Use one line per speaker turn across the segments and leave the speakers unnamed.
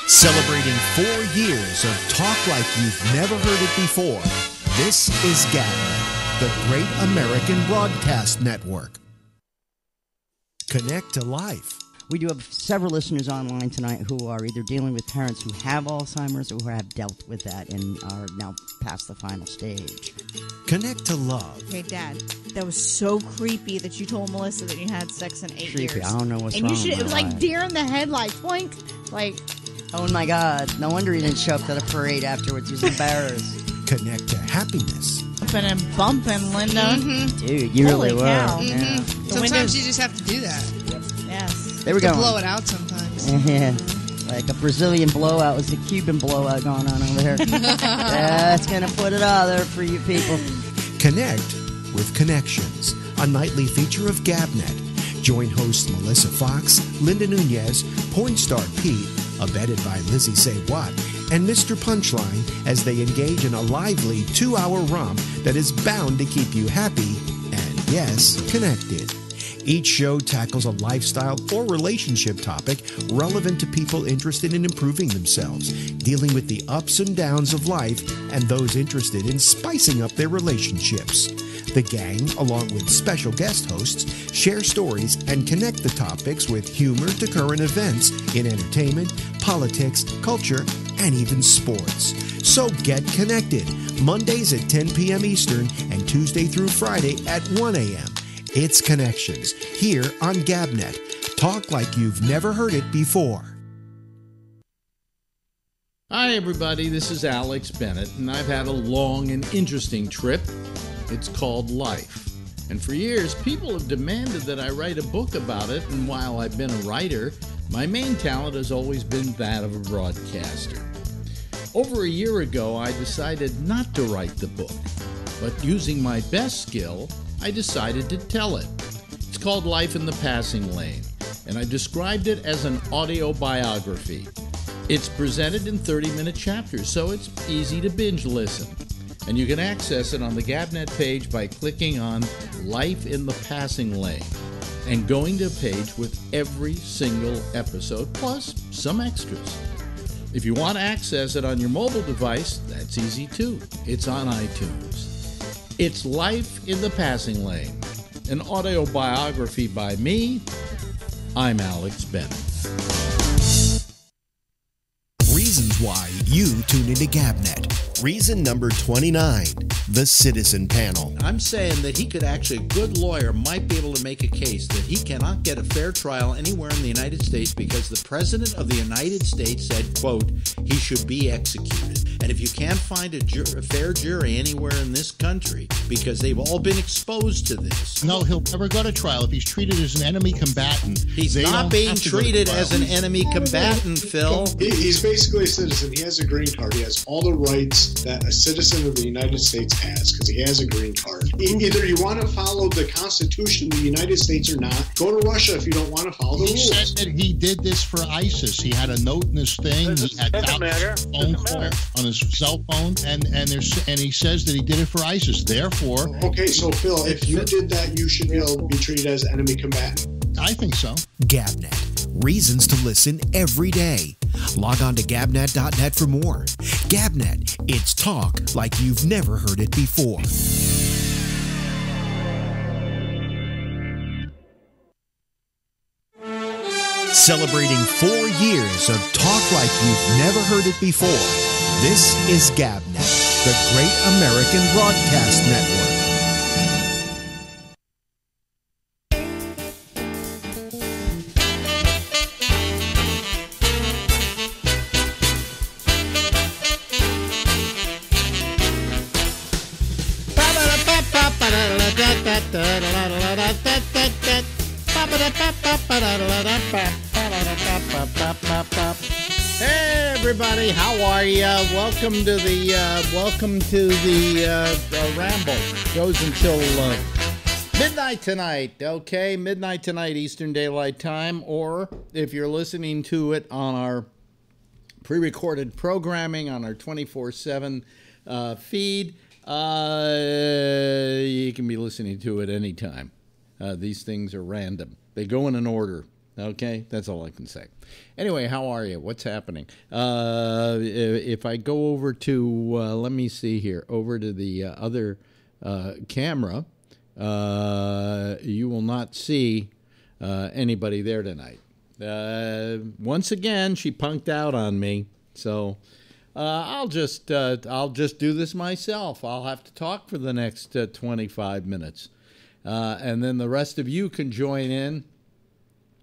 Celebrating 4 years of talk like you've never heard it before. This is Gabnet, the Great American Broadcast Network. Connect to life.
We do have several listeners online tonight who are either dealing with parents who have Alzheimer's or who have dealt with that and are now past the final stage.
Connect to love.
Hey, Dad, that was so creepy that you told Melissa that you had sex in 8 years.
Creepy. I don't know what's
and
wrong
you should.
with
It was
my
like
life.
deer in the headlights. Boink. Like,
Oh my God! No wonder he didn't show up to the parade afterwards. He was embarrassed.
Connect to happiness.
bumping and bumping, Linda.
Dude, you
Holy
really
cow.
were. Yeah.
Sometimes
windows-
you just have to do that.
Yes.
There we
To
go.
blow it out sometimes.
Yeah, like a Brazilian blowout was the Cuban blowout going on over there. That's gonna put it out there for you people.
Connect with Connections, a nightly feature of Gabnet. Join hosts Melissa Fox, Linda Nunez, porn star Pete, abetted by Lizzie Say What, and Mr. Punchline as they engage in a lively 2-hour romp that is bound to keep you happy and, yes, connected. Each show tackles a lifestyle or relationship topic relevant to people interested in improving themselves, dealing with the ups and downs of life, and those interested in spicing up their relationships. The gang, along with special guest hosts, share stories and connect the topics with humor to current events in entertainment, politics, culture, and even sports. So get connected, Mondays at 10 p.m. Eastern and Tuesday through Friday at 1 a.m. It's Connections, here on Gabnet. Talk like you've never heard it before.
Hi, everybody. This is Alex Bennett, and I've had a long and interesting trip. It's called life. And for years, people have demanded that I write a book about it, and while I've been a writer, my main talent has always been that of a broadcaster. Over a year ago, I decided not to write the book, but using my best skill, I decided to tell it. It's called Life in the Passing Lane, and I described it as an audio biography. It's presented in 30-minute chapters, so it's easy to binge listen. And you can access it on the Gabnet page by clicking on Life in the Passing Lane and going to a page with every single episode, plus some extras. If you want to access it on your mobile device, that's easy too. It's on iTunes. It's Life in the Passing Lane, an audio biography by me. I'm Alex Bennett.
Reasons why you tune into Gabnet. Reason number 29, the Citizen Panel.
I'm saying that he could actually, a good lawyer might be able to make a case that he cannot get a fair trial anywhere in the United States because the President of the United States said, quote, he should be executed. And if you can't find a fair jury anywhere in this country because they've all been exposed to this.
No, he'll never go to trial if he's treated as an enemy combatant.
He's
They
not
don't
being
have to go to
treated
trial.
as an enemy combatant, Phil.
He's basically a citizen. He has a green card. He has all the rights that a citizen of the United States has because he has a green card. Either you want to follow the Constitution of the United States or not. Go to Russia if you don't want to follow the
He
rules.
said that he did this for ISIS. He had a note in his thing. He had phone calls on his cell phone, and he says that he did it for ISIS. Therefore,
Okay, so Phil, if you did that, you should be able to be treated as enemy combatant.
I think so.
Gabnet. Reasons to listen every day. Log on to Gabnet.net for more. Gabnet. It's talk like you've never heard it before. Celebrating 4 years of talk like you've never heard it before. This is Gabnet, the Great American Broadcast Network.
Hey everybody, how are you? Welcome to the Ramble. Goes until midnight tonight. Okay, midnight tonight Eastern Daylight Time, or if you're listening to it on our pre-recorded programming on our 24/7 feed, you can be listening to it anytime. These things are random. They go in an order. Okay, that's all I can say. Anyway, how are you? What's happening? If I go over to, let me see here, over to the other camera, you will not see anybody there tonight. Once again, she punked out on me, so I'll just do this myself. I'll have to talk for the next 25 minutes, and then the rest of you can join in.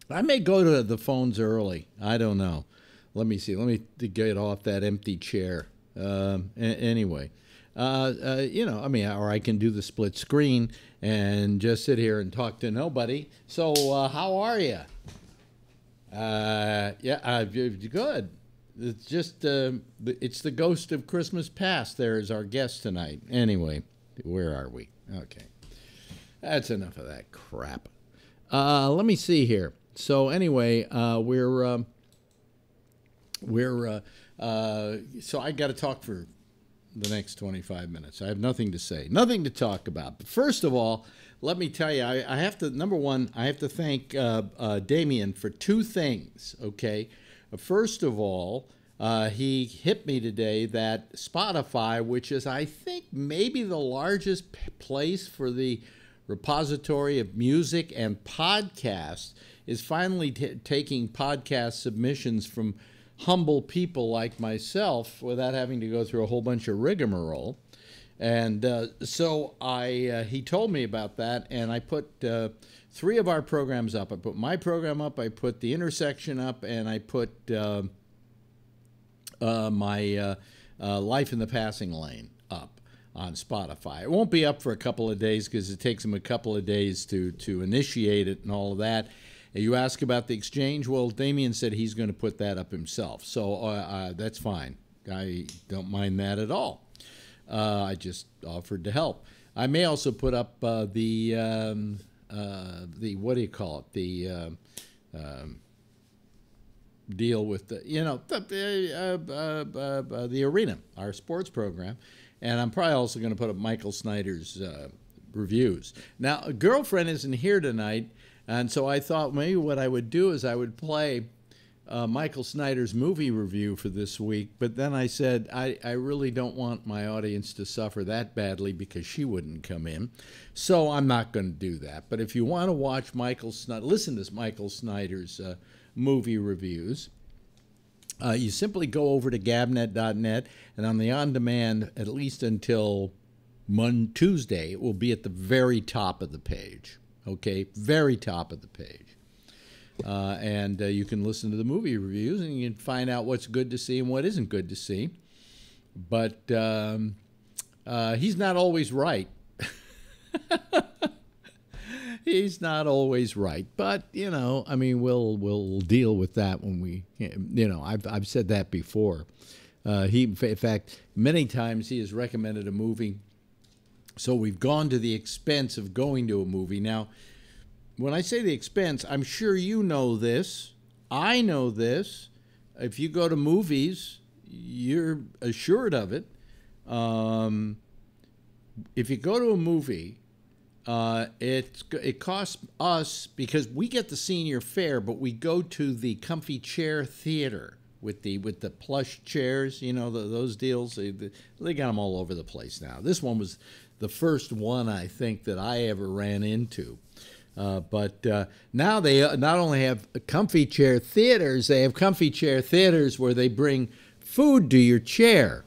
I may go to the phones early. I don't know. Let me see. Let me get off that empty chair. Anyway, or I can do the split screen and just sit here and talk to nobody. So, how are you? Good. It's just, it's the ghost of Christmas past. There is our guest tonight. Anyway, where are we? Okay. That's enough of that crap. Let me see here. So anyway, so I got to talk for the next 25 minutes. I have nothing to say, nothing to talk about. But first of all, let me tell you, I have to, number one, I have to thank Damien for two things, okay? First of all, he hit me today that Spotify, which is, I think, maybe the largest place for the repository of music and podcasts, is finally taking podcast submissions from humble people like myself without having to go through a whole bunch of rigmarole. And so he told me about that, and I put 3 of our programs up. I put my program up, I put The Intersection up, and I put my Life in the Passing Lane up on Spotify. It won't be up for a couple of days because it takes them a couple of days to initiate it and all of that. You ask about the exchange. Well, Damien said he's going to put that up himself, so that's fine. I don't mind that at all. I just offered to help. I may also put up the what do you call it? The deal with the the arena, our sports program, and I'm probably also going to put up Michael Snyder's reviews. Now, a girlfriend isn't here tonight. And so I thought maybe what I would do is I would play Michael Snyder's movie review for this week. But then I said, I really don't want my audience to suffer that badly because she wouldn't come in. So I'm not going to do that. But if you want to watch listen to Michael Snyder's movie reviews, you simply go over to gabnet.net, and on the on-demand, at least until Tuesday, it will be at the very top of the page. Okay, very top of the page. And you can listen to the movie reviews and you can find out what's good to see and what isn't good to see. But he's not always right. He's not always right. But, we'll deal with that when we, I've said that before. In fact, many times he has recommended a movie. So we've gone to the expense of going to a movie. Now, when I say the expense, I'm sure you know this. I know this. If you go to movies, you're assured of it. If you go to a movie, it costs us, because we get the senior fare, but we go to the comfy chair theater with the plush chairs, those deals. They got them all over the place now. This one was the first one, I think, that I ever ran into. But now they not only have comfy chair theaters, they have comfy chair theaters where they bring food to your chair.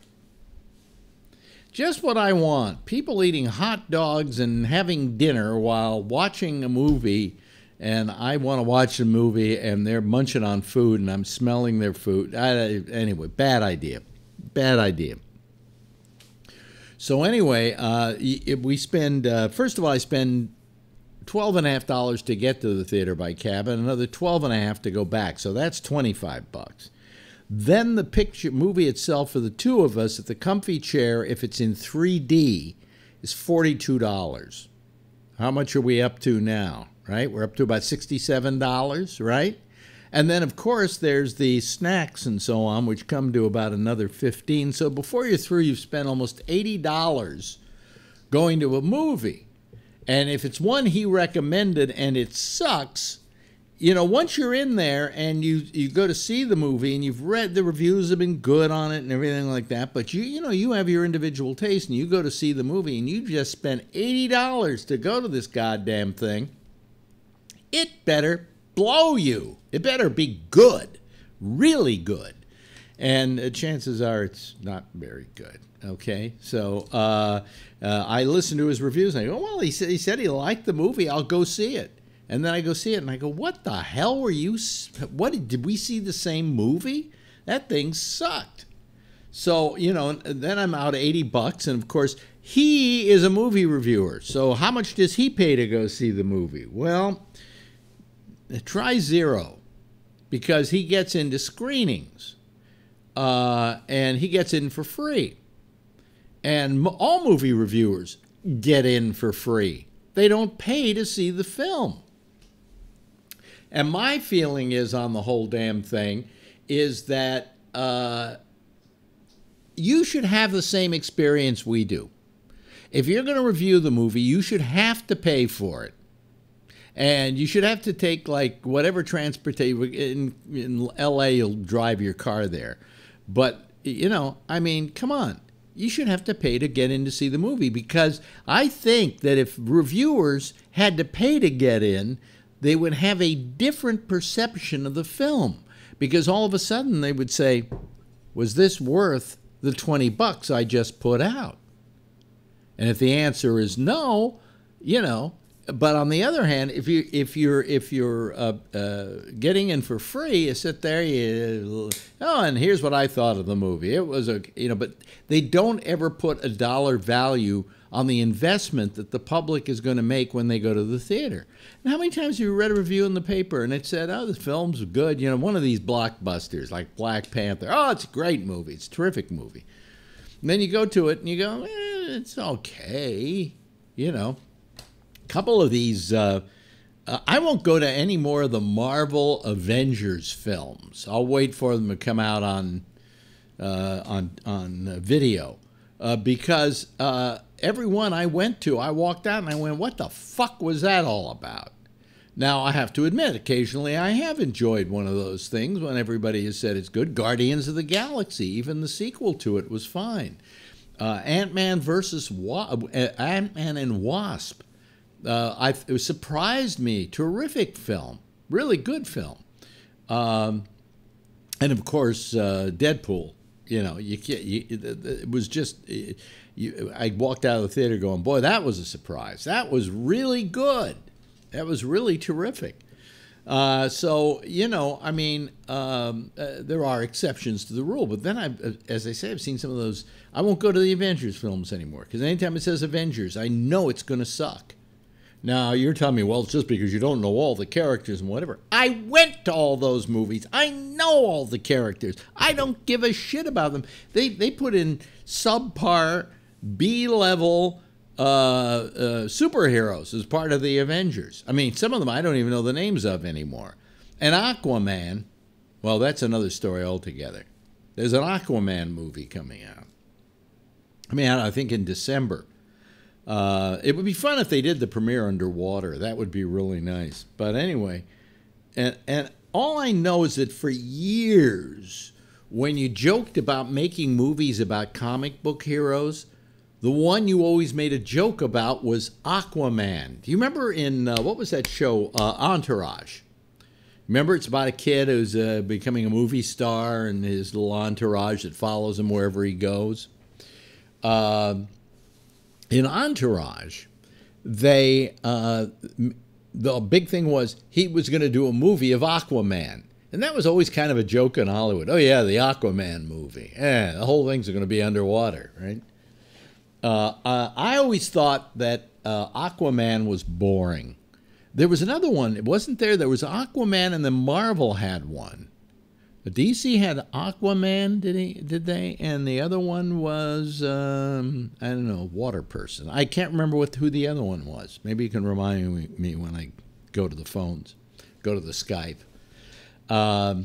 Just what I want. People eating hot dogs and having dinner while watching a movie, and I want to watch the movie, and they're munching on food, and I'm smelling their food. Anyway, bad idea. Bad idea. So anyway, we spend, first of all, I spend $12.50 to get to the theater by cab and another $12.50 to go back. So that's $25. Then the movie itself for the two of us at the comfy chair, if it's in 3D, is $42. How much are we up to now, right? We're up to about $67, right? And then, of course, there's the snacks and so on, which come to about another $15. So before you're through, you've spent almost $80 going to a movie. And if it's one he recommended and it sucks, once you're in there and you go to see the movie and you've read the reviews have been good on it and everything like that, but you have your individual taste and you go to see the movie and you just spent $80 to go to this goddamn thing, it better blow you. It better be good, really good. And chances are it's not very good. Okay, so I listened to his reviews and I go, well, he said he liked the movie. I'll go see it. And then I go see it, and I go, what the hell were you... did we see the same movie? That thing sucked. So, then I'm out $80, and of course, he is a movie reviewer. So how much does he pay to go see the movie? Well, try zero, because he gets into screenings, and he gets in for free. And all movie reviewers get in for free. They don't pay to see the film. And my feeling is on the whole damn thing is that you should have the same experience we do. If you're going to review the movie, you should have to pay for it. And you should have to take, like, whatever transportation. In L.A., you'll drive your car there. But, come on. You should have to pay to get in to see the movie, because I think that if reviewers had to pay to get in, they would have a different perception of the film, because all of a sudden they would say, was this worth the $20 I just put out? And if the answer is no, but on the other hand, if you're getting in for free, you sit there, and here's what I thought of the movie. It was but they don't ever put a dollar value on the investment that the public is going to make when they go to the theater. And how many times have you read a review in the paper and it said, oh, the film's good, one of these blockbusters like Black Panther. Oh, it's a great movie. It's a terrific movie. And then you go to it and you go, it's okay, couple of these, I won't go to any more of the Marvel Avengers films. I'll wait for them to come out on video, because every one I went to, I walked out and I went, what the fuck was that all about? Now, I have to admit, occasionally I have enjoyed one of those things when everybody has said it's good. Guardians of the Galaxy, even the sequel to it was fine. Ant-Man and Wasp. It surprised me. Terrific film. Really good film. And of course, Deadpool. It was just... I walked out of the theater going, boy, that was a surprise. That was really good. That was really terrific. There are exceptions to the rule. But then, as I say, I've seen some of those. I won't go to the Avengers films anymore, because anytime it says Avengers, I know it's going to suck. Now, you're telling me, well, it's just because you don't know all the characters and whatever. I went to all those movies. I know all the characters. I don't give a shit about them. They put in subpar, B-level superheroes as part of the Avengers. I mean, some of them I don't even know the names of anymore. And Aquaman, well, that's another story altogether. There's an Aquaman movie coming out. I think in December. It would be fun if they did the premiere underwater. That would be really nice. But anyway, and all I know is that for years, when you joked about making movies about comic book heroes, the one you always made a joke about was Aquaman. Do you remember in, what was that show, Entourage? Remember, it's about a kid who's becoming a movie star and his little entourage that follows him wherever he goes. In Entourage, the big thing was he was going to do a movie of Aquaman. And that was always kind of a joke in Hollywood. Oh, yeah, the Aquaman movie. The whole thing's going to be underwater, right? I always thought that Aquaman was boring. There was another one. It wasn't there. There was Aquaman, and then Marvel had one. DC had Aquaman, did they? And the other one was, I don't know, Water Person. I can't remember who the other one was. Maybe you can remind me when I go to the phones, go to the Skype. I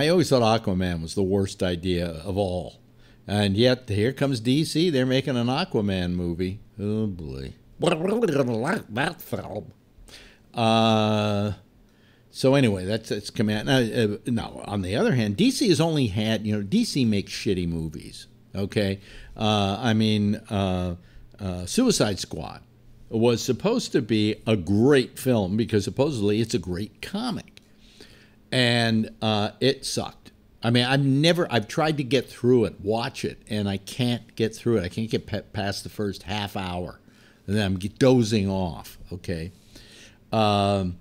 always thought Aquaman was the worst idea of all. And yet, here comes DC. They're making an Aquaman movie. Oh, boy. But I really didn't like that film. So anyway, that's come out. Now, on the other hand, DC has only had, DC makes shitty movies, okay? Suicide Squad was supposed to be a great film because supposedly it's a great comic. And it sucked. I've tried to get through it, watch it, and I can't get through it. I can't get past the first half hour. And then I'm dozing off, okay? And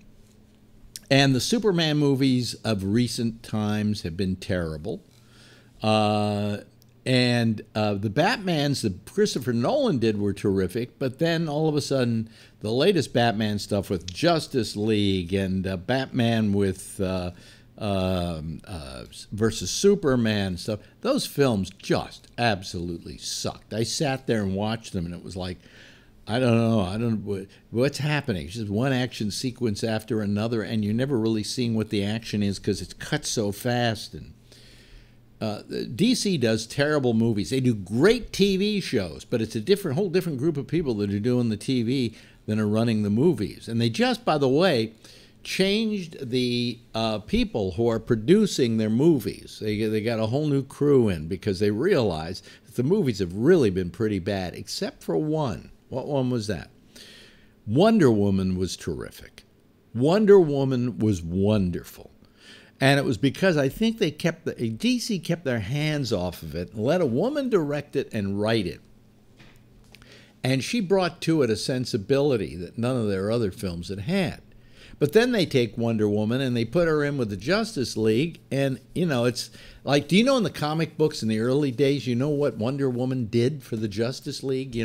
the Superman movies of recent times have been terrible. And the Batmans that Christopher Nolan did were terrific, but then all of a sudden, the latest Batman stuff with Justice League and Batman with versus Superman stuff, those films just absolutely sucked. I sat there and watched them, and it was like, I don't know what's happening. It's just one action sequence after another, and you're never really seeing what the action is because it's cut so fast. And DC does terrible movies. They do great TV shows, but it's a whole different group of people that are doing the TV than are running the movies. And they just, by the way, changed the people who are producing their movies. They got a whole new crew in because they realized that the movies have really been pretty bad, except for one. What one was that? Wonder Woman was terrific. Wonder Woman was wonderful. And it was because I think DC kept their hands off of it and let a woman direct it and write it. And she brought to it a sensibility that none of their other films had had. But then they take Wonder Woman and they put her in with the Justice League, and it's like, do you know in the comic books in the early days, you know what Wonder Woman did for the Justice League? They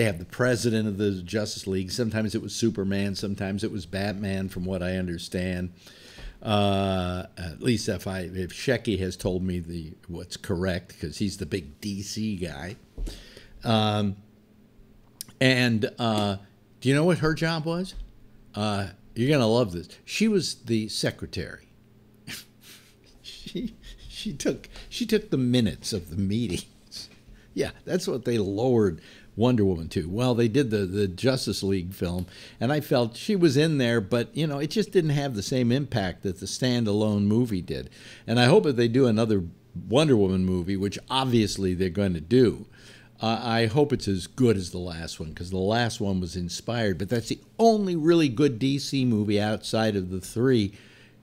have the president of the Justice League. Sometimes it was Superman, sometimes it was Batman, from what I understand. At least if Shecky has told me what's correct, because he's the big DC guy. Do you know what her job was? You're gonna love this. She was the secretary. she took the minutes of the meetings. Yeah, that's what they lowered Wonder Woman to. Well, they did the Justice League film, and I felt she was in there, but it just didn't have the same impact that the standalone movie did. And I hope that they do another Wonder Woman movie, which obviously they're going to do. I hope it's as good as the last one, because the last one was inspired. But that's the only really good DC movie outside of the three,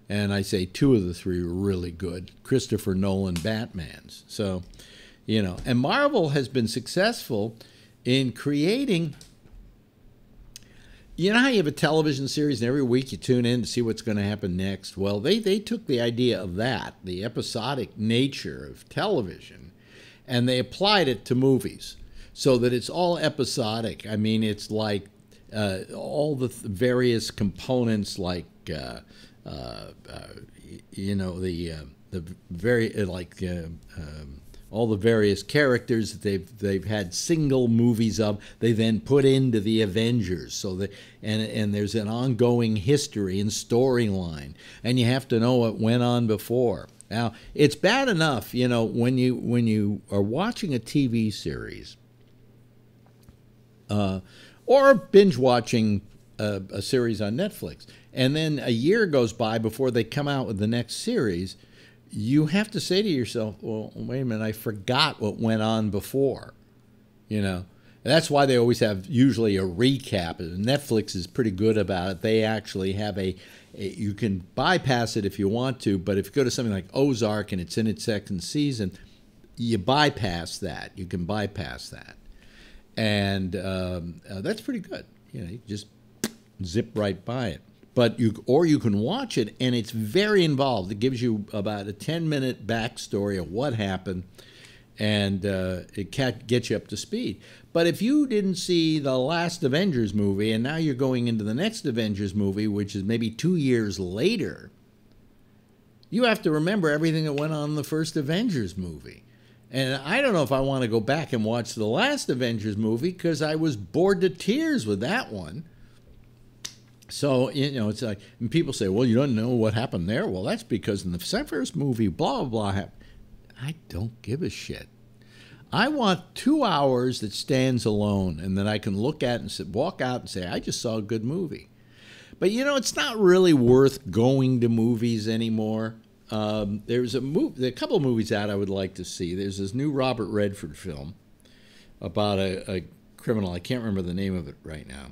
and I say two of the three were really good, Christopher Nolan Batmans. So, and Marvel has been successful in creating, how you have a television series and every week you tune in to see what's going to happen next? Well, they took the idea of that, the episodic nature of television, and they applied it to movies so that it's all episodic. It's like all the various components, like all the various characters that they've had single movies of, they then put into the Avengers. So that and there's an ongoing history and storyline, and you have to know what went on before. Now, it's bad enough, when you are watching a TV series or binge watching a series on Netflix, and then a year goes by before they come out with the next series, you have to say to yourself, well, wait a minute, I forgot what went on before, That's why they always have usually a recap. Netflix is pretty good about it. They actually have you can bypass it if you want to, but if you go to something like Ozark and it's in its second season, you bypass that. You can bypass that. And that's pretty good. You just zip right by it. But you can watch it, and it's very involved. It gives you about a 10-minute backstory of what happened, and it gets you up to speed. But if you didn't see the last Avengers movie, and now you're going into the next Avengers movie, which is maybe 2 years later, you have to remember everything that went on in the first Avengers movie. And I don't know if I want to go back and watch the last Avengers movie, because I was bored to tears with that one. So, it's like, and people say, well, you don't know what happened there. Well, that's because in the first movie, blah, blah, blah, happened. I don't give a shit. I want 2 hours that stands alone and that I can look at and walk out and say, I just saw a good movie. But it's not really worth going to movies anymore. There's a couple of movies out I would like to see. There's this new Robert Redford film about a criminal. I can't remember the name of it right now.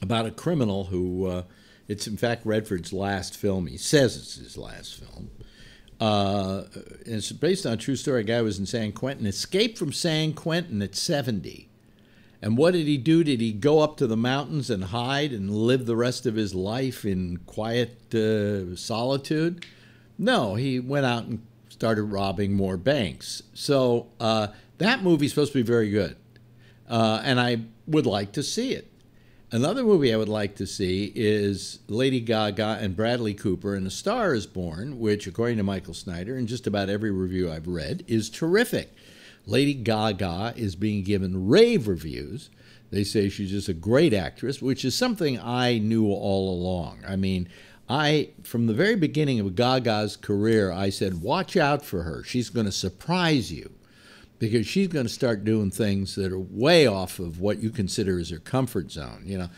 About a criminal who, it's in fact Redford's last film. He says it's his last film. It's based on a true story. A guy was in San Quentin, escaped from San Quentin at 70. And what did he do? Did he go up to the mountains and hide and live the rest of his life in quiet solitude? No, he went out and started robbing more banks. So that movie's supposed to be very good. And I would like to see it. Another movie I would like to see is Lady Gaga and Bradley Cooper in A Star is Born, which, according to Michael Snyder, and just about every review I've read, is terrific. Lady Gaga is being given rave reviews. They say she's just a great actress, which is something I knew all along. I mean, from the very beginning of Gaga's career, I said, watch out for her. She's going to surprise you, because she's going to start doing things that are way off of what you consider as her comfort zone.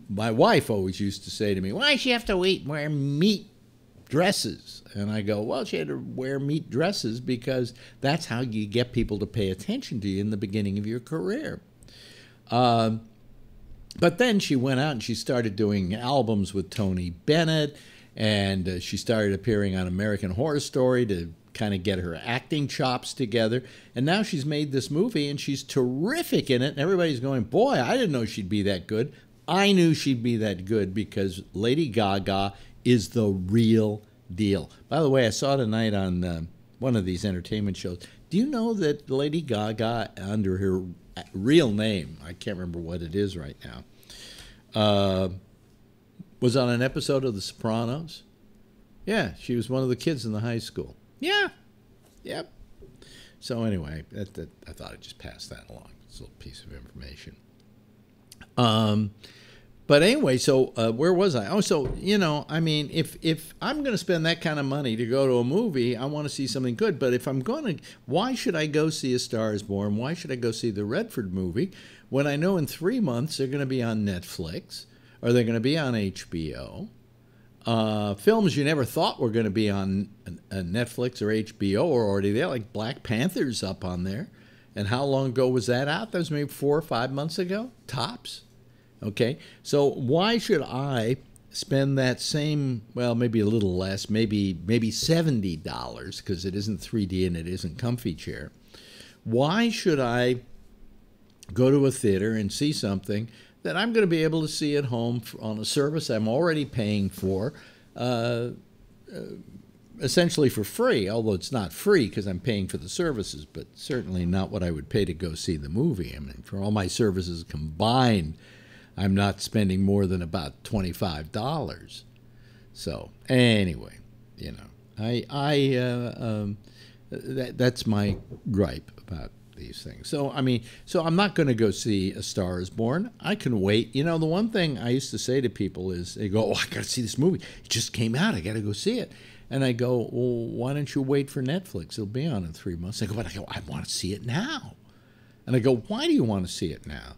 My wife always used to say to me, why does she have to wear meat dresses? And I go, well, she had to wear meat dresses because that's how you get people to pay attention to you in the beginning of your career. But then she went out and she started doing albums with Tony Bennett, and she started appearing on American Horror Story to kind of get her acting chops together. And now she's made this movie, and she's terrific in it. And everybody's going, boy, I didn't know she'd be that good. I knew she'd be that good because Lady Gaga is the real deal. By the way, I saw tonight on one of these entertainment shows. Do you know that Lady Gaga, under her real name, I can't remember what it is right now, was on an episode of The Sopranos? Yeah, she was one of the kids in the high school. Yeah. Yep. So anyway, I thought I'd just pass that along. It's a little piece of information. But anyway, so where was I? Oh, so, I mean, if I'm going to spend that kind of money to go to a movie, I want to see something good. But if I'm going to, why should I go see A Star is Born? Why should I go see the Redford movie when I know in 3 months they're going to be on Netflix or they're going to be on HBO? Films you never thought were going to be on Netflix or HBO are already there, like Black Panther's up on there. And how long ago was that out? That was maybe 4 or 5 months ago, tops. Okay, so why should I spend that same, well, maybe a little less, maybe $70, because it isn't 3D and it isn't comfy chair. Why should I go to a theater and see something that I'm going to be able to see at home on a service I'm already paying for, essentially for free, although it's not free because I'm paying for the services, but certainly not what I would pay to go see the movie. I mean, for all my services combined, I'm not spending more than about $25. So anyway, that's my gripe about these things. So I mean, I'm not going to go see A Star is Born. I can wait. The one thing I used to say to people is, they go, "Oh, I got to see this movie. It just came out. I got to go see it." And I go, "Well, why don't you wait for Netflix? It'll be on in 3 months." They go, "But I want to see it now." And I go, "Why do you want to see it now?"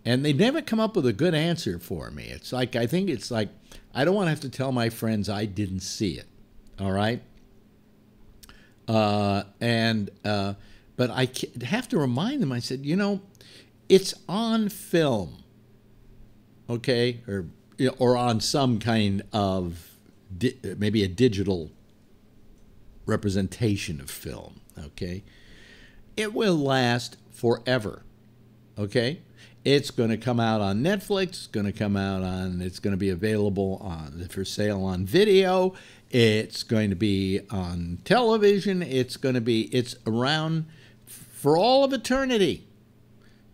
And they never come up with a good answer for me. It's like, I think it's like, I don't want to have to tell my friends I didn't see it. All right? But I have to remind them, I said, it's on film, okay? Or on some kind of, maybe a digital representation of film, okay? It will last forever, okay? It's going to come out on Netflix. It's going to be available for sale on video. It's going to be on television. It's around for all of eternity,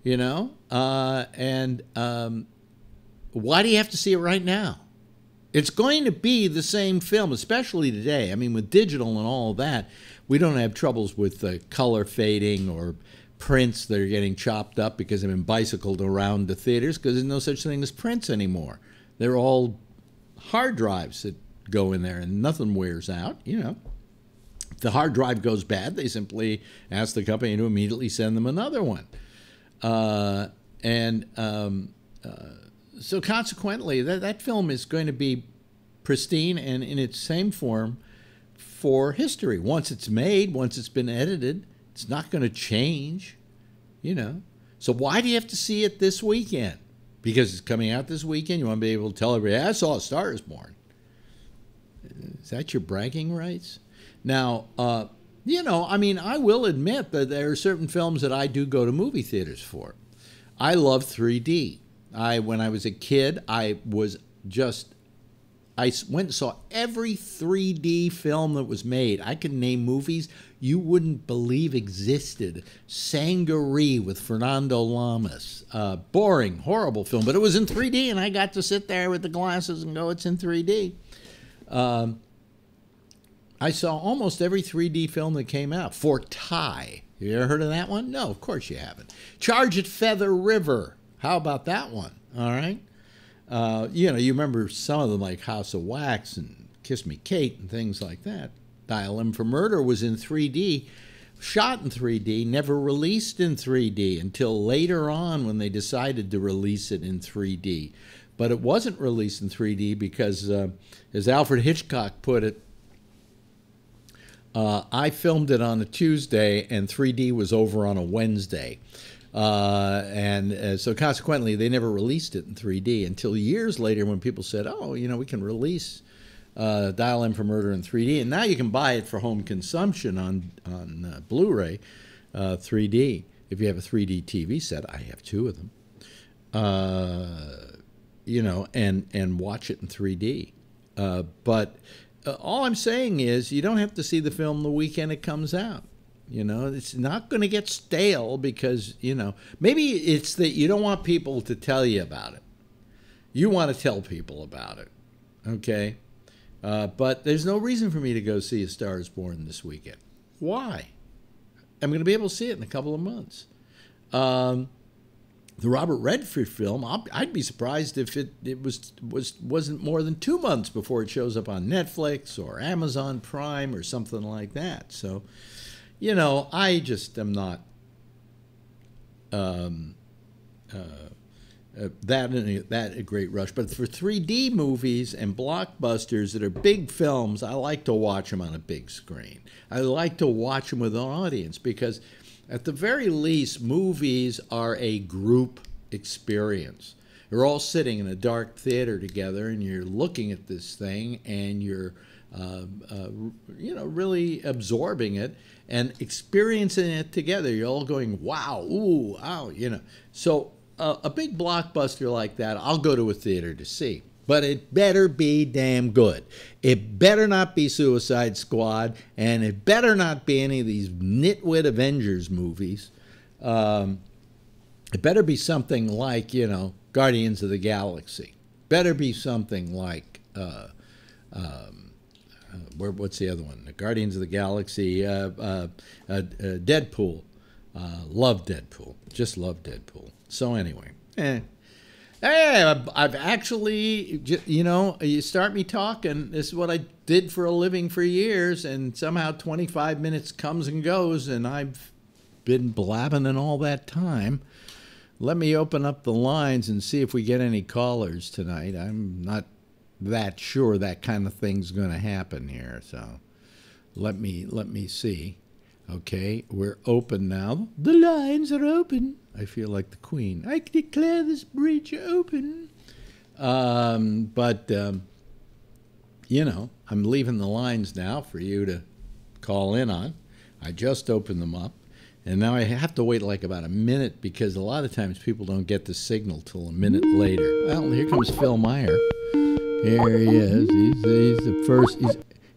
why do you have to see it right now? It's going to be the same film, especially today. I mean, with digital and all that, we don't have troubles with color fading or prints that are getting chopped up because they've been bicycled around the theaters, because there's no such thing as prints anymore. They're all hard drives that go in there and nothing wears out, If the hard drive goes bad, they simply ask the company to So consequently, that film is going to be pristine and in its same form for history. Once it's made, once it's been edited, it's not going to change, you know. So why do you have to see it this weekend? Because it's coming out this weekend. You want to be able to tell everybody, I saw A Star Is Born. Is that your bragging rights? Now, you know, I mean, I will admit that there are certain films that I do go to movie theaters for. I love 3D. When I was a kid, I went and saw every 3D film that was made. I could name movies you wouldn't believe existed. Sangaree with Fernando Lamas. Boring, horrible film, but it was in 3D, and I got to sit there with the glasses and go, it's in 3D. I saw almost every 3D film that came out. Fortai. You ever heard of that one? No, of course you haven't. Charge at Feather River. How about that one? All right. You know, you remember some of them like House of Wax and Kiss Me Kate and things like that. Dial M for Murder was in 3D, shot in 3D, never released in 3D until later on when they decided to release it in 3D. But it wasn't released in 3D because, as Alfred Hitchcock put it, I filmed it on a Tuesday and 3D was over on a Wednesday. So consequently, they never released it in 3D until years later when people said, oh, you know, we can release Dial M for Murder in 3D. And now you can buy it for home consumption on Blu-ray 3D. If you have a 3D TV set, I have 2 of them, you know, and watch it in 3D. But all I'm saying is you don't have to see the film the weekend it comes out. You know, it's not going to get stale because, you know, maybe it's that you don't want people to tell you about it. You want to tell people about it, okay? But there's no reason for me to go see A Star Is Born this weekend. Why? I'm going to be able to see it in a couple of months. The Robert Redford film, I'd be surprised if it wasn't more than 2 months before it shows up on Netflix or Amazon Prime or something like that. So, you know, I just am not that a great rush. But for 3D movies and blockbusters that are big films, I like to watch them on a big screen. I like to watch them with an audience because at the very least, movies are a group experience. You're all sitting in a dark theater together and you're looking at this thing and you're you know, really absorbing it and experiencing it together. You're all going, wow, ooh, ow, you know. So a big blockbuster like that, I'll go to a theater to see. But it better be damn good. It better not be Suicide Squad, and it better not be any of these nitwit Avengers movies. It better be something like, you know, Guardians of the Galaxy. Better be something like what's the other one? The Guardians of the Galaxy, Deadpool. Love Deadpool. Just love Deadpool. So anyway, Hey, I've actually, you know, you start me talking. This is what I did for a living for years, and somehow 25 minutes comes and goes, and I've been blabbing in all that time. Let me open up the lines and see if we get any callers tonight. I'm not that sure that kind of thing's going to happen here, so let me see. Okay, we're open now. The lines are open. I feel like the Queen. I declare this bridge open. You know, I'm leaving the lines now for you to call in on. I just opened them up. And now I have to wait like about a minute because a lot of times people don't get the signal till a minute later. Well, here comes Phil Meyer. Here he is. He's the first.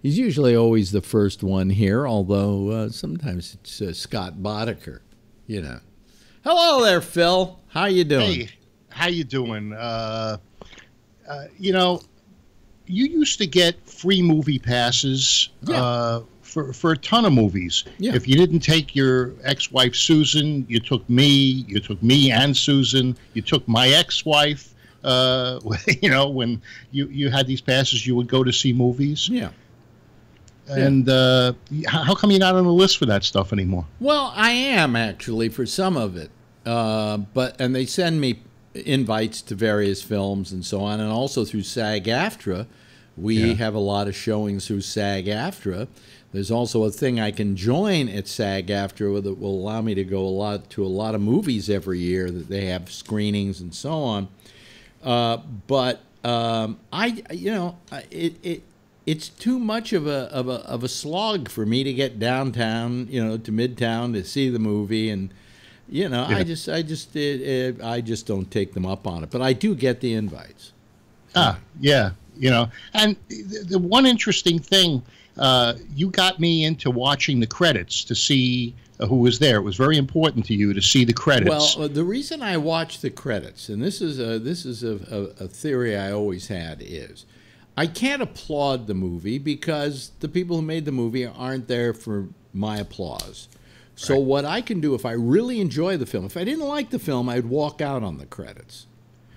He's usually always the first one here, although sometimes it's Scott Boddicker, you know. Hello there, Phil. How you doing?
Hey, how you doing? You know, you used to get free movie passes for a ton of movies. Yeah. If you didn't take your ex-wife Susan, you took me and Susan, you took my ex-wife. You know, when you had these passes, you would go to see movies.
Yeah.
And how come you're not on the list for that stuff anymore?
Well, I am actually for some of it, and they send me invites to various films and so on, and also through SAG-AFTRA. We have a lot of showings through SAG-AFTRA. There's also a thing I can join at SAG-AFTRA that will allow me to go to a lot of movies every year that they have screenings and so on. It's too much of a slog for me to get downtown, to Midtown to see the movie, and I just don't take them up on it. But I do get the invites.
And the one interesting thing, you got me into watching the credits to see who was there. It was very important to you to see the credits.
Well, the reason I watch the credits, and this is a theory I always had, is I can't applaud the movie because the people who made the movie aren't there for my applause. So what I can do, if I really enjoy the film, if I didn't like the film, I'd walk out on the credits.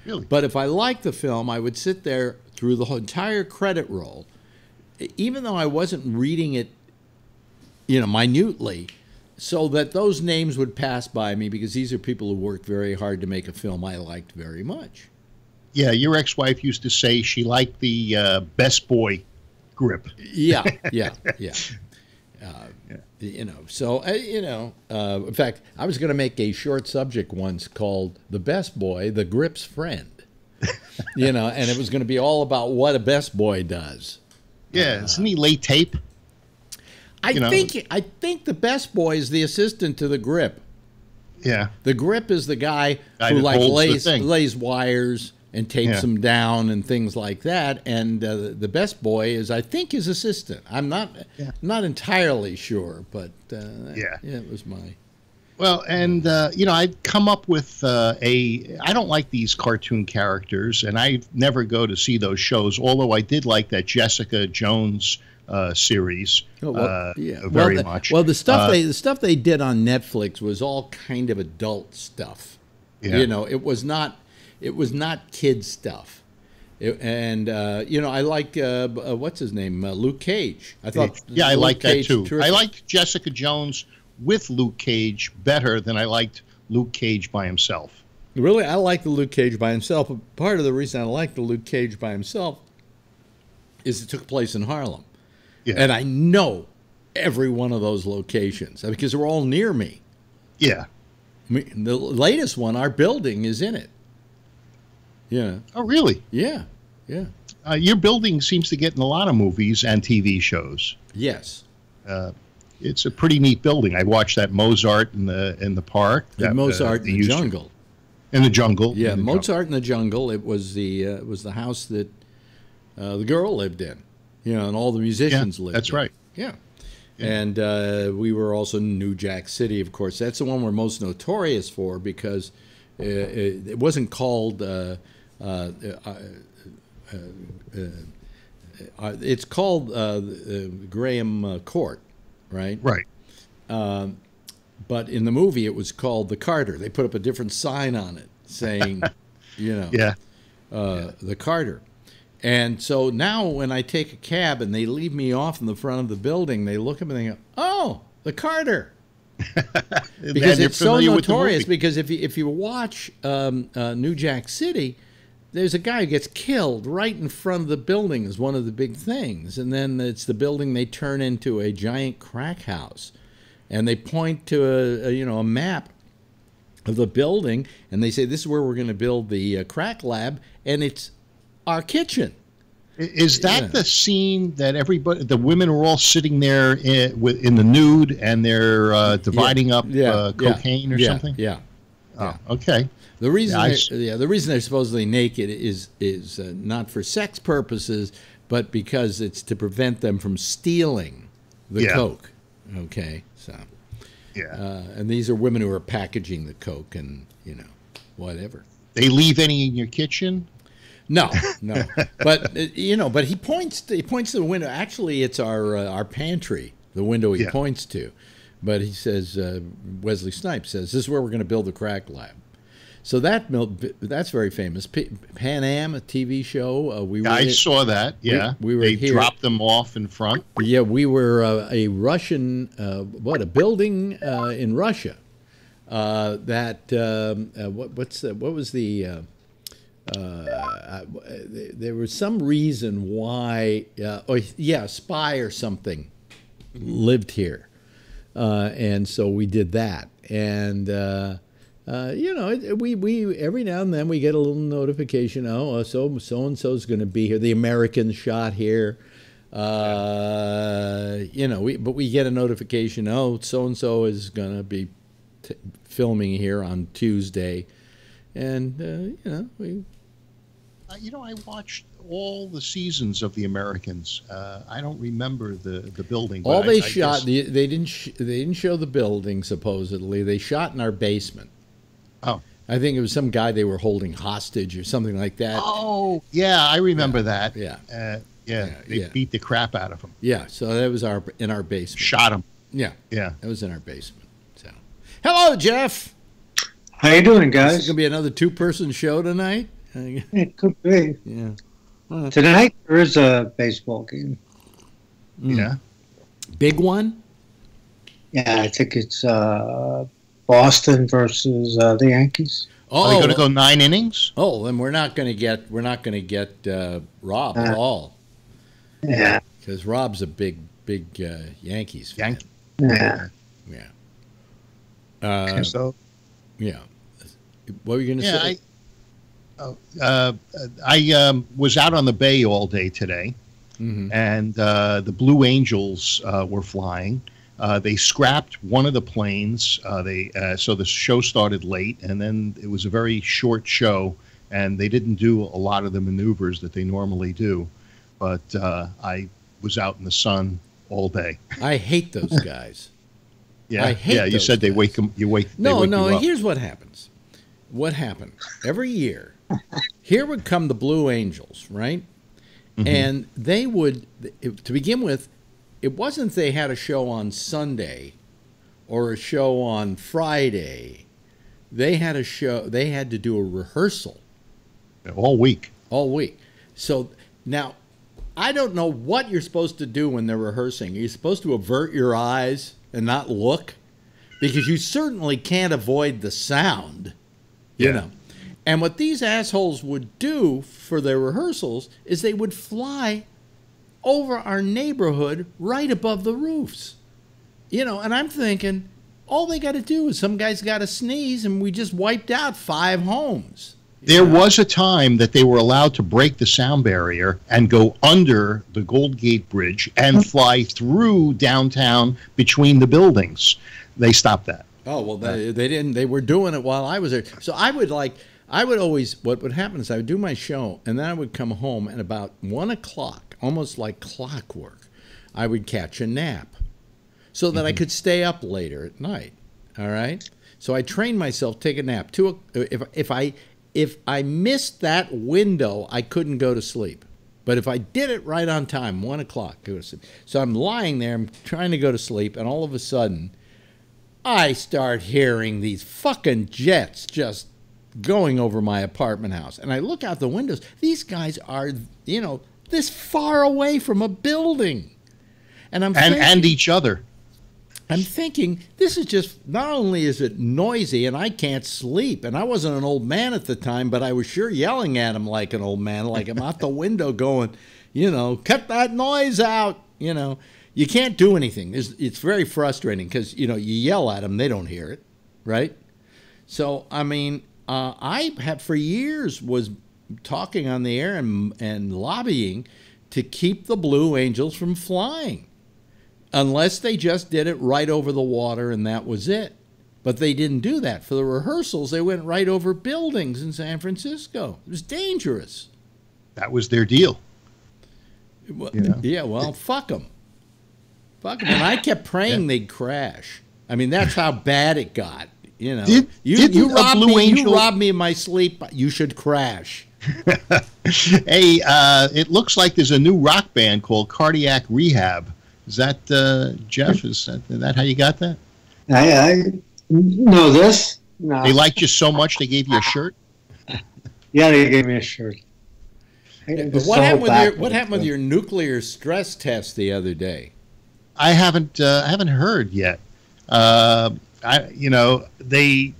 Really?
But if I liked the film, I would sit there through the entire credit roll, even though I wasn't reading it, minutely, so that those names would pass by me because these are people who worked very hard to make a film I liked very much.
Yeah, your ex-wife used to say she liked the best boy grip.
Yeah. In fact, I was going to make a short subject once called "The Best Boy, the Grip's Friend," and it was going to be all about what a best boy does.
Yeah, isn't he late tape?
I think the best boy is the assistant to the grip.
Yeah,
the grip is the guy who lays wires and takes them down and things like that. And the best boy is, I think, his assistant. I'm not entirely sure, but it was my.
Well, and I'd come up with I don't like these cartoon characters, and I never go to see those shows. Although I did like that Jessica Jones series very much.
Well, the stuff they did on Netflix was all kind of adult stuff.
Yeah.
It was not kid stuff. I like what's his name, Luke Cage. I thought
I like that too.
Terrific.
I liked Jessica Jones with Luke Cage better than I liked Luke Cage by himself.
Really, I like the Luke Cage by himself. But part of the reason I like the Luke Cage by himself is it took place in Harlem. Yeah. And I know every one of those locations because they're all near me.
Yeah.
I mean, the latest one, our building is in it. Yeah.
Oh, really?
Yeah.
Your building seems to get in a lot of movies and TV shows.
Yes.
It's a pretty neat building. I watched that Mozart in the park.
Mozart in the jungle.
In the jungle.
Yeah, Mozart in the jungle. It was the house that the girl lived in. And all the musicians lived in.
That's right.
Yeah. And we were also in New Jack City, of course. That's the one we're most notorious for because it wasn't called. It's called Graham Court, right?
Right.
But in the movie, it was called the Carter. They put up a different sign on it saying, the Carter. And so now when I take a cab and they leave me off in the front of the building, they look at me and they go, "Oh, the Carter." Because it's so notorious. Because if you watch New Jack City, there's a guy who gets killed right in front of the building is one of the big things. And then it's the building they turn into a giant crack house. And they point to a map of the building, and they say, "This is where we're going to build the crack lab," and it's our kitchen.
Is that the scene that the women are all sitting there in the nude and they're dividing up cocaine or something?
Yeah.
Oh, okay.
The reason they're supposedly naked is not for sex purposes, but because it's to prevent them from stealing the coke. Okay, so and these are women who are packaging the coke and whatever.
They leave any in your kitchen?
No. But but he points to the window. Actually, it's our pantry, the window he points to. But he says Wesley Snipes says this is where we're going to build the crack lab. So that's very famous. Pan Am, a TV show.
I saw that. Yeah, they dropped them off in front.
Yeah, we were a Russian a building in Russia. What was the there was some reason why Spy or something lived here, and so we did that. And we every now and then we get a little notification. So and so's going to be here. The Americans shot here. But we get a notification. So and so is going to be filming here on Tuesday, and
I watched all the seasons of The Americans. I don't remember the building.
All they shot, they didn't show the building. Supposedly, they shot in our basement.
Oh,
I think it was some guy they were holding hostage or something like that.
Oh, yeah, I remember that.
Yeah,
they beat the crap out of him.
Yeah, so that was in our basement.
Shot him.
Yeah,
that
was in our basement. So, hello, Jeff.
How you doing, guys?
This is gonna be another 2-person show tonight.
It could be.
Yeah.
Tonight there is a baseball game.
Yeah.
Big one?
Yeah, I think it's Boston versus the Yankees.
Are they going to go 9 innings?
Oh, then we're not going to get Rob at all.
Yeah.
Because Rob's a big Yankees fan.
Yeah.
Yeah. Yeah. What were you going to say?
I was out on the bay all day today, and the Blue Angels were flying. They scrapped one of the planes. So the show started late, and then it was a very short show, and they didn't do a lot of the maneuvers that they normally do. But I was out in the sun all day.
I hate those guys.
Yeah, you said they wake them.
No.
You up.
Here's what happens. What happened every year? Here would come the Blue Angels, right? And they would, to begin with, it wasn't they had a show on Sunday or a show on Friday. They had a show. They had to do a rehearsal
all week.
So now, I don't know what you're supposed to do when they're rehearsing. Are you supposed to avert your eyes and not look? Because you certainly can't avoid the sound, you know. And what these assholes would do for their rehearsals is they would fly over our neighborhood right above the roofs. And I'm thinking, all they got to do is some guy's got to sneeze and we just wiped out 5 homes.
There was a time that they were allowed to break the sound barrier and go under the Gold Gate Bridge and fly through downtown between the buildings. They stopped that.
Oh, well, they didn't. They were doing it while I was there. So I would always, what would happen is I would do my show, and then I would come home, and about 1 o'clock, almost like clockwork, I would catch a nap so that I could stay up later at night. All right? So I trained myself to take a nap. If I missed that window, I couldn't go to sleep. But if I did it right on time, 1 o'clock, go to sleep. So I'm lying there, I'm trying to go to sleep, and all of a sudden, I start hearing these fucking jets just going over my apartment house. And I look out the windows. These guys are, this far away from a building. And and
each other.
I'm thinking, this is just, not only is it noisy and I can't sleep, and I wasn't an old man at the time, but I was sure yelling at him like an old man, like I'm out the window going, cut that noise out, You can't do anything. It's very frustrating because, you yell at them, they don't hear it, right? So, I mean, I have for years was talking on the air and lobbying to keep the Blue Angels from flying, unless they just did it right over the water and that was it. But they didn't do that. For the rehearsals, they went right over buildings in San Francisco. It was dangerous.
That was their deal.
Yeah, well, fuck them. Fuck them. And I kept praying they'd crash. I mean, that's how bad it got. You robbed me of my sleep. You should crash.
Hey, it looks like there's a new rock band called Cardiac Rehab. Is that Jeff? Is that how you got that?
I know this. No.
They liked you so much they gave you a shirt.
Yeah, they gave me a shirt.
What happened with your nuclear stress test the other day?
I haven't heard yet. they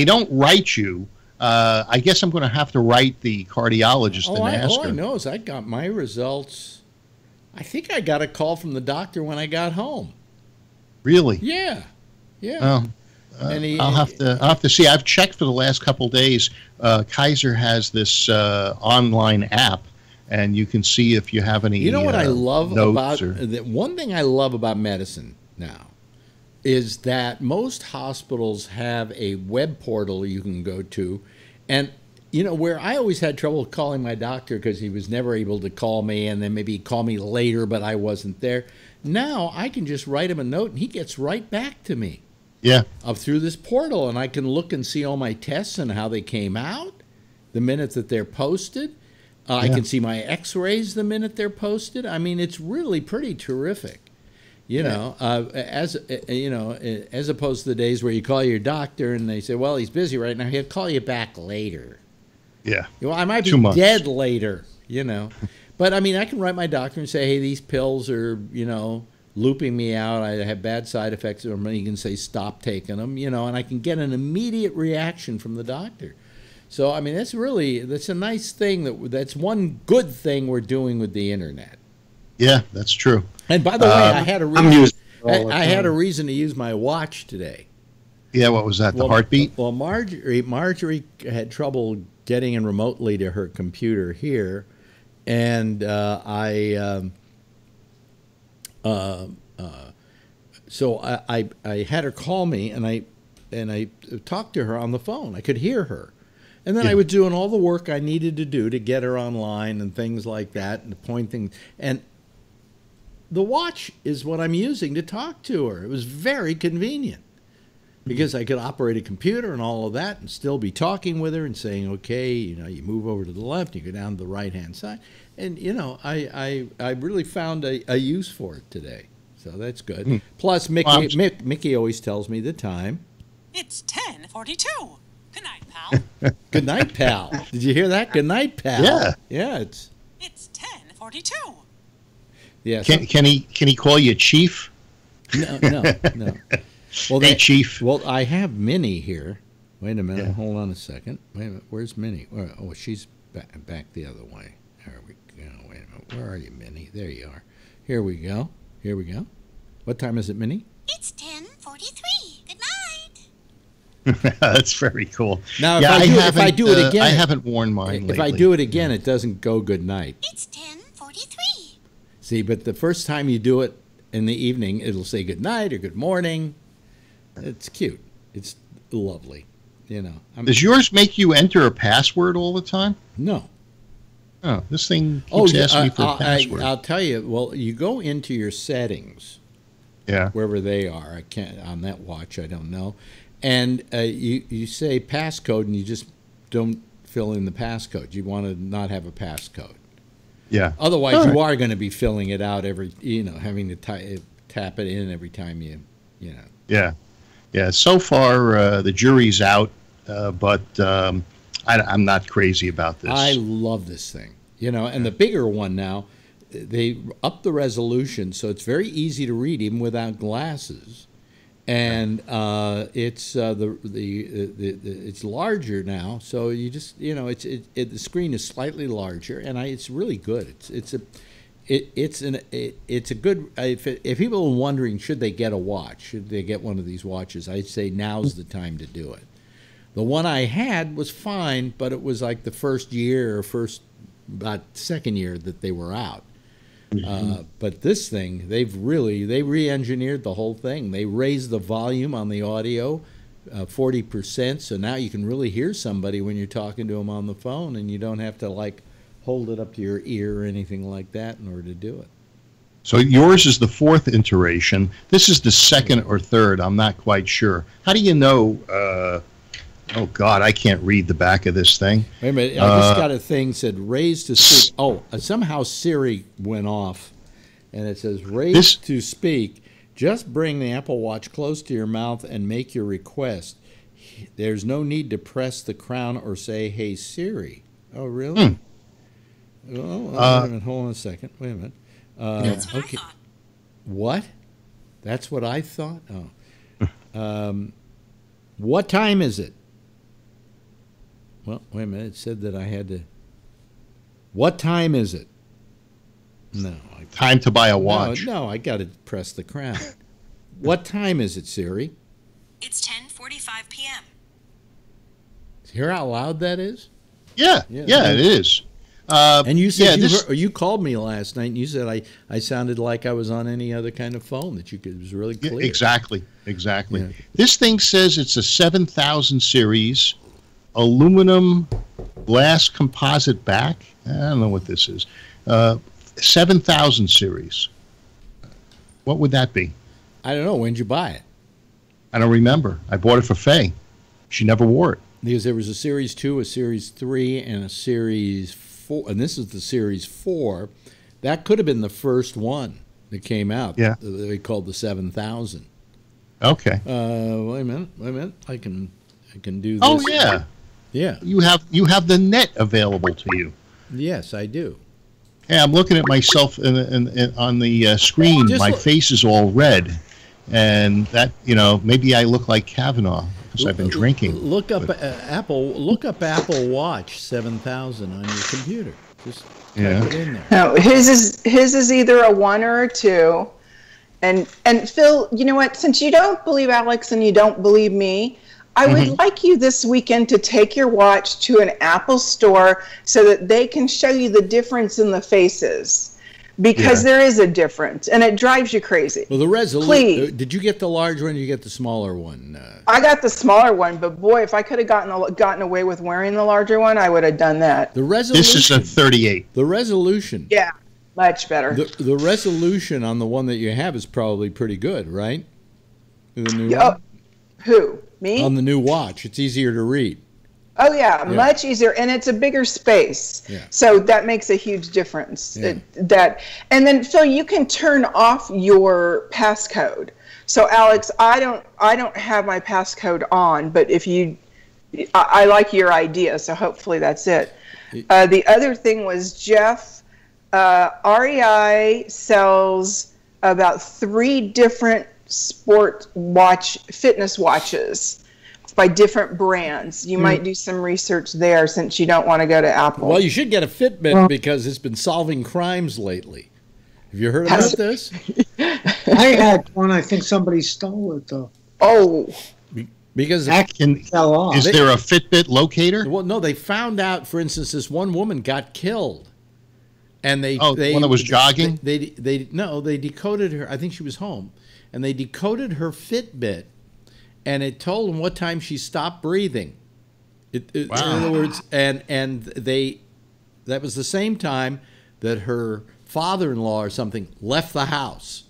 don't write you. I guess I'm going to have to write the cardiologist and ask
all
her.
I know is I got my results. I think I got a call from the doctor when I got home.
Really?
Yeah. Yeah.
Oh. I'll have to see. I've checked for the last couple of days. Kaiser has this online app, and you can see if you have any.
You know what I love about
one
thing I love about medicine now is that most hospitals have a web portal you can go to, and where I always had trouble calling my doctor because he was never able to call me, and then maybe he'd call me later, but I wasn't there. Now I can just write him a note, and he gets right back to me.
Yeah.
Up through this portal, and I can look and see all my tests and how they came out the minute that they're posted. I can see my x-rays the minute they're posted. I mean, it's really pretty terrific. As opposed to the days where you call your doctor and they say, well, he's busy right now, he'll call you back later.
Yeah.
Well, I might be dead later, But, I mean, I can write my doctor and say, hey, these pills are, looping me out. I have bad side effects. Or you can say, stop taking them, and I can get an immediate reaction from the doctor. So, I mean, that's a nice thing. That's one good thing we're doing with the internet.
Yeah, that's true.
And by the way, I had a reason to use my watch today.
Yeah, what was that? The heartbeat?
Well, Marjorie had trouble getting in remotely to her computer here, and so I had her call me, and I talked to her on the phone. I could hear her. And then I was doing all the work I needed to do to get her online and things like that, and to point things. And the watch is what I'm using to talk to her. It was very convenient because I could operate a computer and all of that and still be talking with her and saying, okay, you move over to the left, you go down to the right-hand side. And, I really found a use for it today. So that's good. Plus, Mickey always tells me the time.
It's 10:42. Good night, pal.
Good night, pal. Did you hear that? Good night, pal.
Yeah.
Yeah, it's
10:42.
Yeah.
Can he call you Chief?
No. Well,
hey, Chief.
Well, I have Minnie here. Wait a minute. Yeah. Hold on a second. Wait a minute. Where's Minnie? Oh, she's back the other way. There we go. Wait a minute. Where are you, Minnie? There you are. Here we go. What time is it, Minnie?
It's 10:43. Good night.
That's very cool.
Now, if I do it again,
I haven't worn mine lately.
If I do it again, it doesn't go good night.
It's 10:43.
See, but the first time you do it in the evening, it'll say good night or good morning. It's cute. It's lovely.
Does yours make you enter a password all the time?
No.
Oh, this thing keeps asking me for a password.
I'll tell you. Well, you go into your settings.
Yeah.
Wherever they are. I can't on that watch. I don't know. And you say passcode, and you just don't fill in the passcode. You want to not have a passcode.
Yeah.
Otherwise, you are going to be filling it out having to tap it in every time you.
Yeah. Yeah. So far, the jury's out, but I'm not crazy about this.
I love this thing. And the bigger one now, they up the resolution, so it's very easy to read even without glasses. And it's it's larger now, so you just the screen is slightly larger, and it's really good. It's a good. If people are wondering, should they get a watch? Should they get one of these watches? I'd say now's the time to do it. The one I had was fine, but it was like the first year or about second year that they were out. But this thing, they re-engineered the whole thing. They raised the volume on the audio 40%, so now you can really hear somebody when you're talking to them on the phone, and you don't have to hold it up to your ear or anything like that in order to do it.
So yours is the fourth iteration. This is the second or third. I'm not quite sure. How do you know? Oh, God, I can't read the back of this thing.
Wait a minute. I just got a thing said raise to speak. Oh, somehow Siri went off, and it says raise to speak. Just bring the Apple Watch close to your mouth and make your request. There's no need to press the crown or say, hey, Siri. Oh, really? Wait a minute. Hold on a second. Wait a minute.
That's what I thought.
What? That's what I thought? Oh. What time is it? Well, wait a minute. It said that I had to. What time is it? No.
Time to buy a watch.
No, I got to press the crown. What time is it, Siri?
It's 10:45 p.m.
Hear how loud that is?
Yeah, it is.
And you said you called me last night, and you said I sounded like I was on any other kind of phone, that it was really clear.
Yeah, exactly.
Yeah.
This thing says it's a 7000 series, aluminum glass composite back. I don't know what this is. 7000 series. What would that be?
I don't know. When did you buy it?
I don't remember. I bought it for Faye. She never wore it.
Because there was a Series 2, a Series 3, and a Series 4. And this is the Series 4. That could have been the first one that came out.
Yeah.
They called the 7000.
Okay.
Wait a minute. I can do this.
Oh, yeah.
Yeah.
You have the net available to you.
Yes, I do.
Yeah, I'm looking at myself on the screen. My face is all red. And that, maybe I look like Kavanaugh because I've been drinking.
Look up Apple Watch 7000 on your computer. Just type it in there.
No, his is either a 1 or a 2. And Phil, you know what? Since you don't believe Alex and you don't believe me, I would like you this weekend to take your watch to an Apple store so that they can show you the difference in the faces. Because there is a difference, and it drives you crazy.
Well, the resolution. Did you get the large one or did you get the smaller one?
I got the smaller one, but boy, if I could have gotten away with wearing the larger one, I would have done that.
The resolution.
This is a 38.
The resolution.
Yeah, much better.
The resolution on the one that you have is probably pretty good, right? The new one?
Who? Me?
On the new watch. It's easier to read.
Oh, yeah, much easier, and it's a bigger space.
Yeah.
So that makes a huge difference.
Yeah.
And then, Phil, you can turn off your passcode. So, Alex, I don't have my passcode on, but I like your idea, so hopefully that's it. The other thing was Jeff, REI sells about 3 different fitness watches by different brands. You might do some research there since you don't want to go to Apple.
Well, you should get a Fitbit because it's been solving crimes lately. Have you heard about this?
I had one. I think somebody stole it, though.
Oh.
Because
fell off.
Is there a Fitbit locator?
Well, no, they found out, for instance, this one woman got killed. And the
one that was jogging?
They decoded her. I think she was home. And they decoded her Fitbit. And it told them what time she stopped breathing. Wow. In other words, and that was the same time that her father-in-law or something left the house.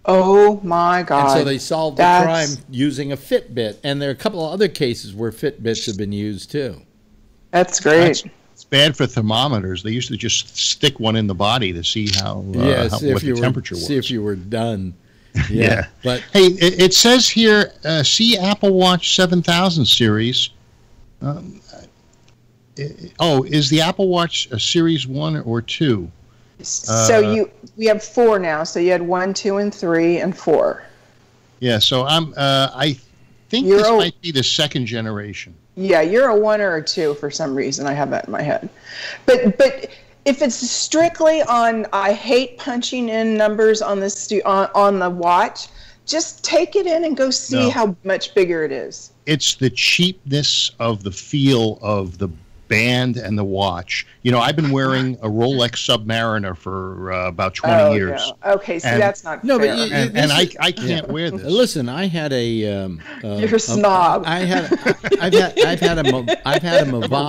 Oh my God!
And so they solved the crime using a Fitbit. And there are a couple of other cases where Fitbits have been used too.
That's great.
It's bad for thermometers. They used to just stick one in the body to see what the temperature was.
See if you were done.
Yeah.
But
hey, it says here, see Apple Watch 7000 series. Is the Apple Watch a Series 1 or 2?
So we have 4 now. So you had 1, 2, and 3, and 4.
Yeah. So I think this might be the second generation.
Yeah, you're a 1 or a 2 for some reason. I have that in my head. But if it's strictly on, I hate punching in numbers on the watch, just take it in and go see how much bigger it is.
It's the cheapness of the feel of the band and the watch. I've been wearing a Rolex Submariner for about 20 years.
No. Okay, see, that's not fair.
But
I can't wear this.
Listen, I had a
you're a snob.
I've had a Movado.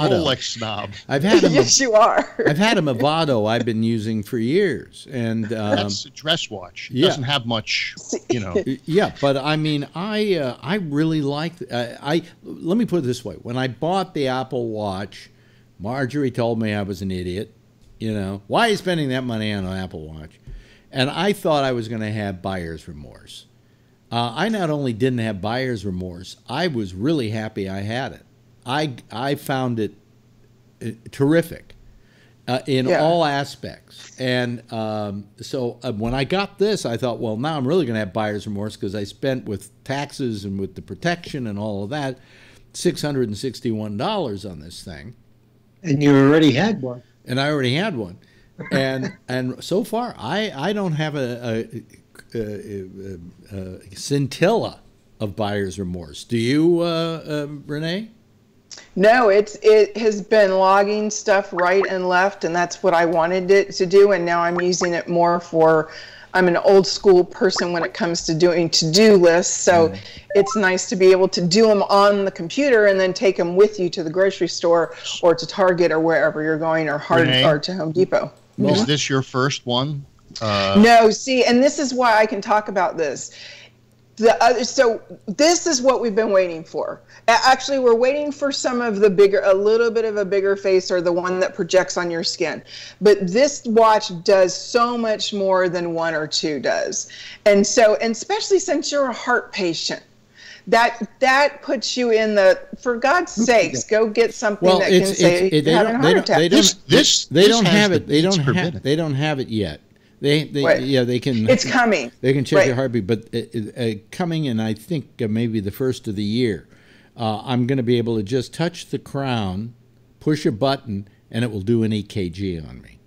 Rolex snob.
Yes, you are.
I've had a Movado I've been using for years, and
that's a dress watch. It doesn't have much,
Yeah, but I mean, I really like. Let me put it this way: when I bought the Apple Watch, Marjorie told me I was an idiot. Why are you spending that money on an Apple Watch? And I thought I was going to have buyer's remorse. I not only didn't have buyer's remorse, I was really happy I had it. I found it terrific. in all aspects. And so when I got this, I thought, well, now I'm really going to have buyer's remorse because I spent with taxes and with the protection and all of that $661 on this thing.
And you already had one.
And I already had one. And so far, I don't have a scintilla of buyer's remorse. Do you, Renee?
No, it has been logging stuff right and left, and that's what I wanted it to do. And now I'm using it more for. I'm an old school person when it comes to doing to-do lists, so it's nice to be able to do them on the computer and then take them with you to the grocery store or to Target or wherever you're going, or to Home Depot.
Is this your first one?
No, see, and this is why I can talk about this. So this is what we've been waiting for. Actually, we're waiting for some of the a little bit of a bigger face, or the one that projects on your skin. But this watch does so much more than 1 or 2 does. And especially since you're a heart patient, that puts you in the, for God's sakes, go get something that can say you're having a heart attack.
They don't have it. They don't have it yet. They can.
It's coming.
They can check your heartbeat, but coming in, I think maybe the first of the year. I'm going to be able to just touch the crown, push a button, and it will do an EKG on me.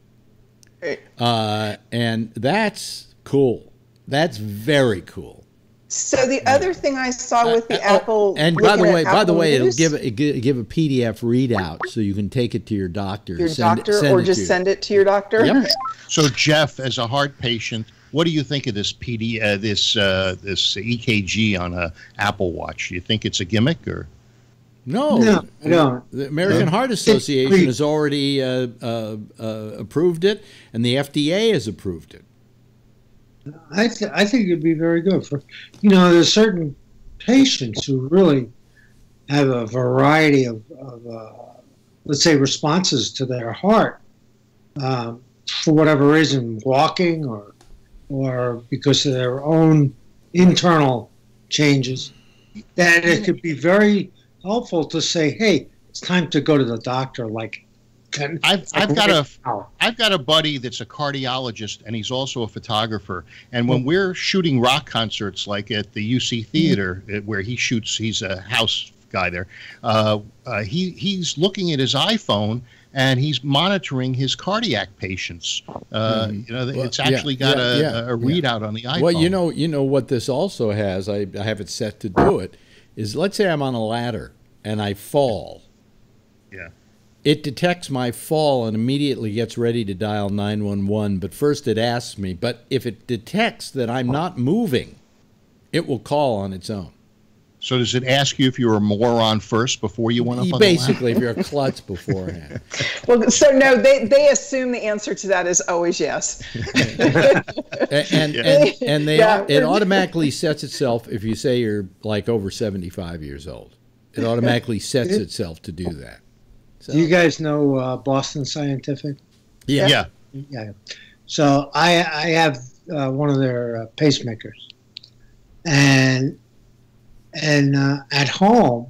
And that's cool. That's very cool.
So the other thing I saw with the Apple,
and by the way, it'll give a PDF readout, so you can take it to your doctor.
Send it to your doctor.
Yep.
So Jeff, as a heart patient, what do you think of this this EKG on a Apple Watch? Do you think it's a gimmick or?
No. The American Heart Association has already approved it, and the FDA has approved it.
I think it'd be very good for, there's certain patients who really have a variety of let's say, responses to their heart for whatever reason, walking or because of their own internal changes, that it could be very helpful to say, hey, it's time to go to the doctor.
I've got a buddy that's a cardiologist, and he's also a photographer. And when we're shooting rock concerts, like at the UC Theater, where he shoots, he's a house guy there. He's looking at his iPhone, and he's monitoring his cardiac patients. It's actually got a readout on the iPhone.
Well, you know what this also has. I have it set to do it. Is, let's say I'm on a ladder and I fall.
Yeah.
It detects my fall and immediately gets ready to dial 911. But first it asks me. But if it detects that I'm not moving, it will call on its own.
So does it ask you if you're a moron first before you went up on
Basically, if you're a klutz beforehand.
Well, so no, they assume the answer to that is always yes.
It automatically sets itself, if you say you're like over 75 years old, it automatically sets itself to do that. So.
Do you guys know Boston Scientific?
Yeah.
So I have one of their pacemakers, and at home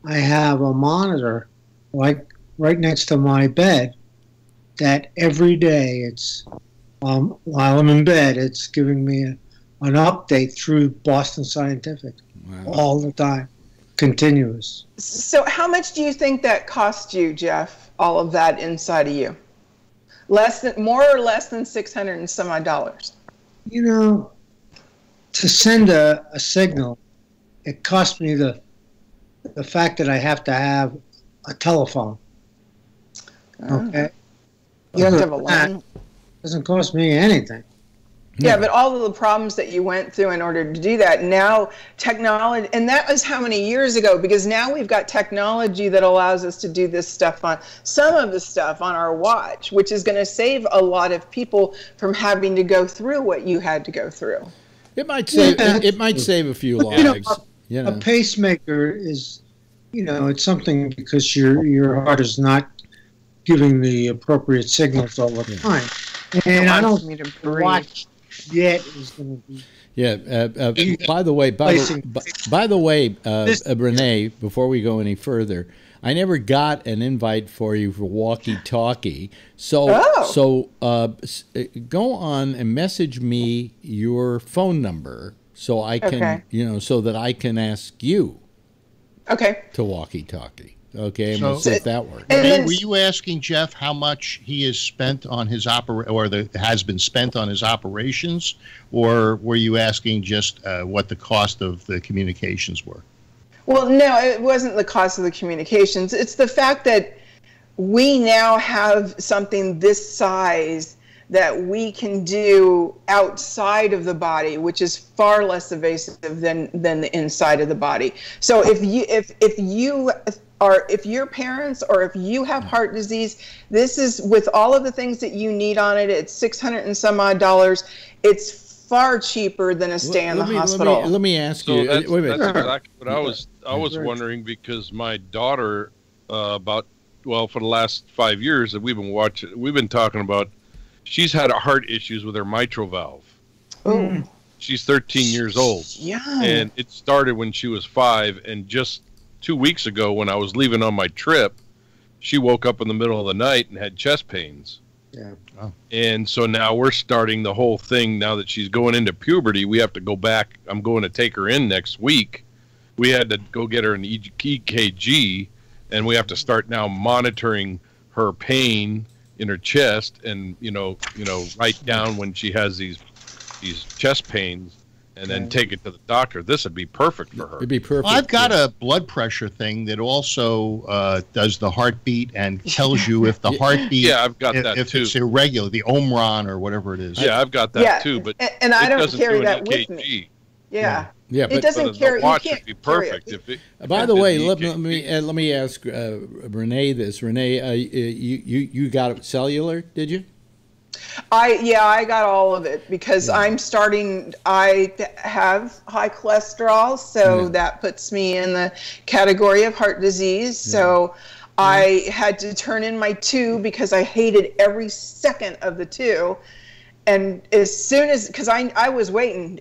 I have a monitor like right next to my bed that every day it's while I'm in bed it's giving me an update through Boston Scientific all the time, continuous.
So how much do you think that cost you, Jeff, all of that inside of you? More or less than $600 and some odd dollars?
To send a signal, it cost me the fact that I have to have a telephone. Okay.
You have to have a line.
Doesn't cost me anything.
Yeah, but all of the problems that you went through in order to do that, now technology, and that was how many years ago, because now we've got technology that allows us to do this stuff on some of the stuff on our watch, which is going to save a lot of people from having to go through what you had to go through.
It might save a few lives.
A pacemaker is, it's something because your heart is not giving the appropriate signals all the time. And I don't watch yet is going to be.
Yeah. By the way, Renee, before we go any further, I never got an invite for you for Walkie Talkie. So go on and message me your phone number so I can, so that I can ask you.
Okay.
To Walkie Talkie. Okay, and we'll see if that works.
Were you asking Jeff how much he has spent on his has been spent on his operations, or were you asking just what the cost of the communications were?
Well, no, it wasn't the cost of the communications. It's the fact that we now have something this size that we can do outside of the body, which is far less invasive than the inside of the body. So if your parents or if you have heart disease, this is with all of the things that you need on it. It's $600 and some odd. It's far cheaper than a stay in the hospital.
Let me ask you.
That's exactly what I was wondering, because my daughter, for the last 5 years that we've been talking about, she's had heart issues with her mitral valve.
Oh.
She's 13 years old.
Yeah.
And it started when she was 5, and just 2 weeks ago when I was leaving on my trip, she woke up in the middle of the night and had chest pains.
Yeah.
Oh. And so now we're starting the whole thing. Now that she's going into puberty, we have to go back. I'm going to take her in next week. We had to go get her an EKG, and we have to start now monitoring her pain in her chest, and write down when she has these chest pains, and then take it to the doctor. This would be perfect for her.
It'd be perfect.
Well, I've got a blood pressure thing that also does the heartbeat and tells you if the heartbeat,
I've got that
if
too.
It's irregular, the Omron or whatever it is.
Yeah, I've got that too, but
and I don't carry
do
that
EKG.
with me. Yeah.
Yeah,
it doesn't carry.
The watch
you can't
would be perfect.
By the way, let me ask Renee this. Renee, you got cellular? Did you?
I got all of it because I have high cholesterol, so that puts me in the category of heart disease. So I had to turn in my 2 because I hated every second of the 2. And as soon as, because I was waiting,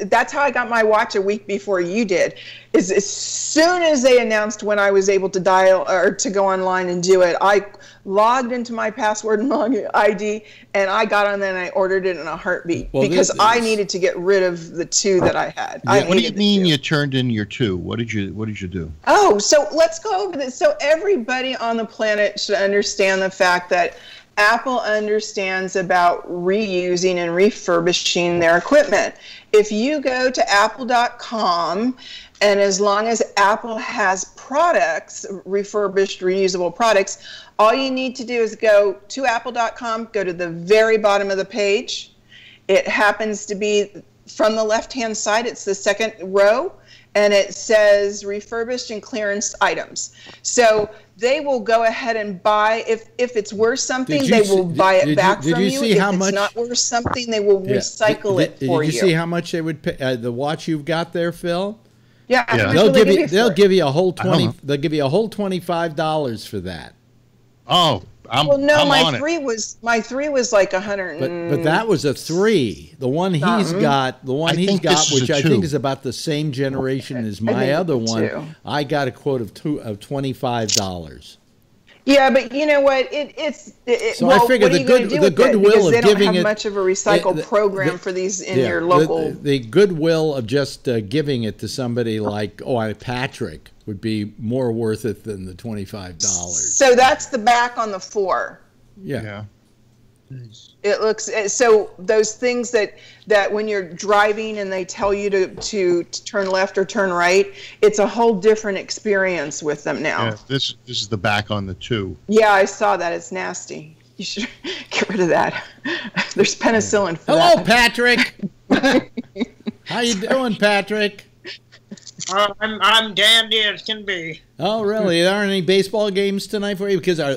that's how I got my watch a week before you did, is as soon as they announced when I was able to dial or to go online and do it, I logged into my password and log ID, and I got on there and I ordered it in a heartbeat because I needed to get rid of the 2 that I had.
Yeah, what do you mean you turned in your 2? What did you do?
Oh, so let's go over this. So everybody on the planet should understand the fact that Apple understands about reusing and refurbishing their equipment. If you go to apple.com, and as long as Apple has products, refurbished, reusable products, all you need to do is go to apple.com, go to the very bottom of the page. It happens to be from the left-hand side. It's the second row, and it says refurbished and clearance items. So they will go ahead and buy, if it's worth something, they will buy it back from you. If it's not worth something, they will recycle it for you.
Did you see how much they would pay, the watch you've got there, Phil?
Yeah.
They'll give you a whole They'll give you a whole $25 for that.
Oh,
my 3 was like 100.
But that was a 3. The one he's got, which I think is about the same generation as my other one. I got a quote of $25.
Yeah, but you know what? So
I figure the goodwill of
they
giving
don't have much of a recycle program for these in your local.
The goodwill of just giving it to somebody like Patrick would be more worth it than the $25.
So that's the back on the 4.
Yeah.
It looks so those things that when you're driving and they tell you to turn left or turn right, it's a whole different experience with them now.
Yeah, this is the back on the 2.
Yeah, I saw that. It's nasty. You should get rid of that. There's penicillin for that.
Hello, Patrick. How you doing, Patrick?
I'm dandy as can be.
Oh, really? There aren't any baseball games tonight for you? Because our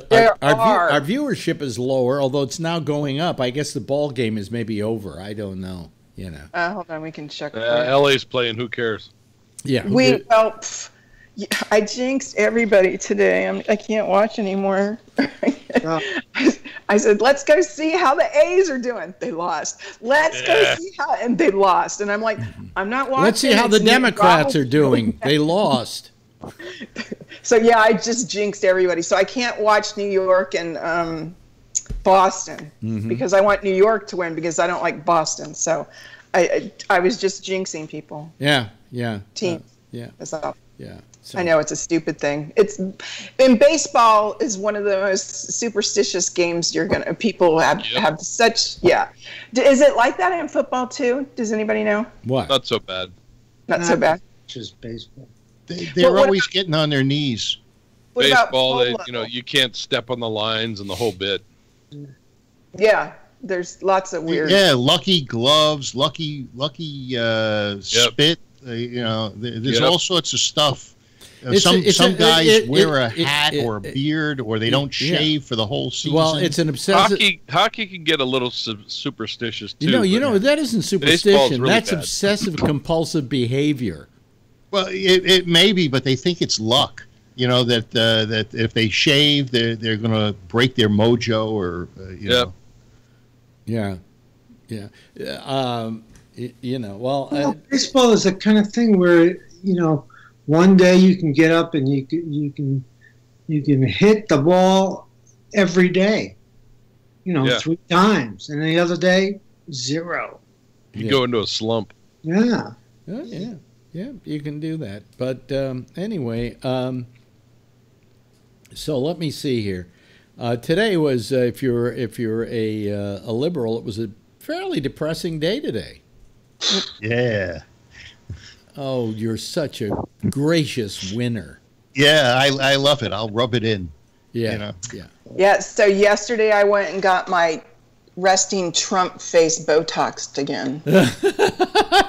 viewership is lower, although it's now going up. I guess the ball game is maybe over. I don't know.
Hold on, we can check.
LA's playing. Who cares?
Yeah.
I jinxed everybody today. I can't watch anymore. I said, let's go see how the A's are doing. They lost. Let's go see and they lost. And I'm like, I'm not watching.
Let's see how the Democrats are doing. They lost.
So yeah, I just jinxed everybody. So I can't watch New York and Boston because I want New York to win because I don't like Boston. So I was just jinxing people.
Yeah.
Team.
Yeah.
So.
Yeah.
I know it's a stupid thing. In baseball is one of the most superstitious games people have such. Yeah. Is it like that in football too? Does anybody know?
What?
Not so bad.
Not so bad.
Just baseball.
They're always getting on their knees.
Baseball, you can't step on the lines and the whole bit.
Yeah, there's lots of weird.
Yeah, lucky gloves, lucky spit. There's all sorts of stuff. Some guys wear a hat or a beard, or they don't shave for the whole season.
Well, it's an obsessive.
Hockey can get a little superstitious too.
That isn't superstition.
Really
That's
bad.
obsessive compulsive behavior.
Well, it may be, but they think it's luck. That if they shave, they're going to break their mojo, or know.
Yeah.
Baseball is the kind of thing where one day you can get up and you can hit the ball every day, 3 times, and the other day 0.
You go into a slump.
Yeah.
Yeah, you can do that. But anyway, so let me see here. Today was, if you're a liberal, it was a fairly depressing day today.
Yeah.
Oh, you're such a gracious winner.
Yeah, I love it. I'll rub it in.
Yeah.
Yeah. So yesterday I went and got my resting Trump face Botoxed again.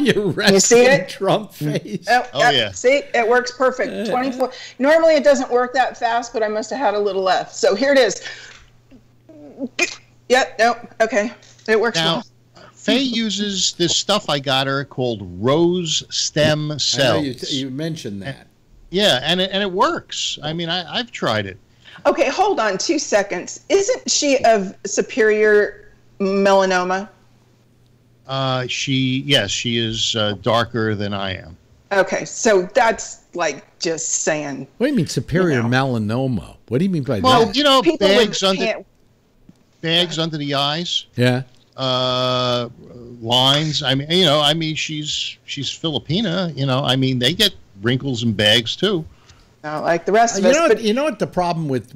You
see it?
Trump face.
Oh yeah. See, it works perfect. 24. Normally it doesn't work that fast, but I must have had a little left. So here it is. Yeah. No. Okay. It works
now.
Well.
Faye uses this stuff I got her called rose stem cells.
I know you mentioned that.
Yeah, and it works. I mean, I've tried it.
Okay, hold on 2 seconds. Isn't she of superior melanoma?
She is darker than I am.
Okay, so that's like just saying.
What do you mean superior melanoma? What do you mean by that?
Well, bags under the eyes.
Yeah.
Lines. I mean, she's Filipina. They get wrinkles and bags too.
Like the rest of us.
You know what the problem with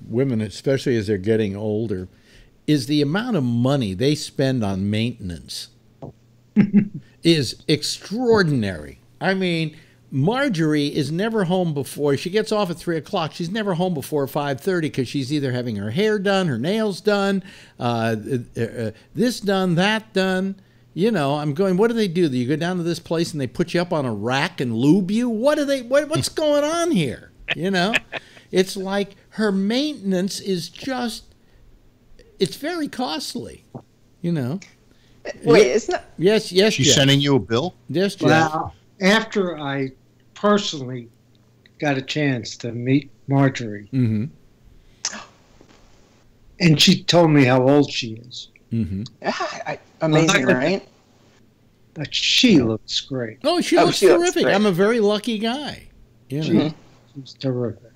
women, especially as they're getting older, is the amount of money they spend on maintenance is extraordinary. I mean, Marjorie is never home before. She gets off at 3 o'clock. She's never home before 5:30 because she's either having her hair done, her nails done, this done, that done. I'm going, what do they do? You go down to this place and they put you up on a rack and lube you? What's going on here? It's like her maintenance is just, it's very costly,
Wait, isn't it?
Yes.
She's sending you a bill?
Yes, Jeff.
Well, after I personally got a chance to meet Marjorie, and she told me how old she is.
Amazing, right?
But she looks great.
Oh, she looks terrific. I'm a very lucky guy.
She's terrific.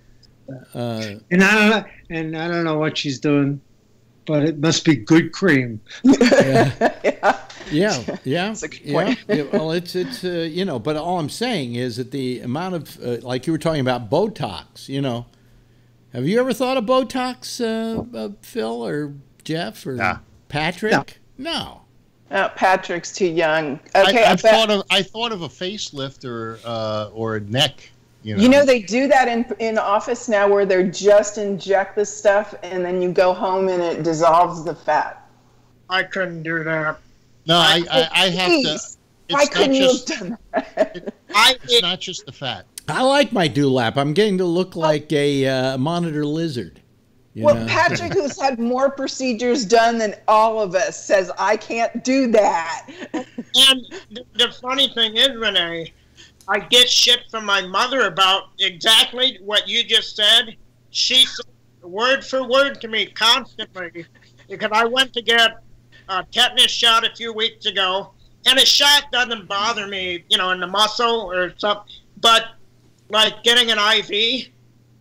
And I don't know what she's doing, but it must be good cream.
Yeah.
That's a good point.
Well, it's but all I'm saying is that the amount of like you were talking about Botox. Have you ever thought of Botox, Phil or Jeff or Patrick? No.
Patrick's too young. Okay,
I thought of a facelift or a neck.
They do that in office now, where they just inject the stuff and then you go home and it dissolves the fat.
I couldn't do that.
No, I have to.
Why couldn't you have done that?
It's not just the fat.
I like my dewlap. I'm getting to look like a monitor lizard.
Patrick, who's had more procedures done than all of us, says I can't do that.
And the funny thing is, Renee, I get shit from my mother about exactly what you just said. She said word for word to me constantly, because I went to get a tetanus shot a few weeks ago, and a shot doesn't bother me, in the muscle or something, but like getting an IV,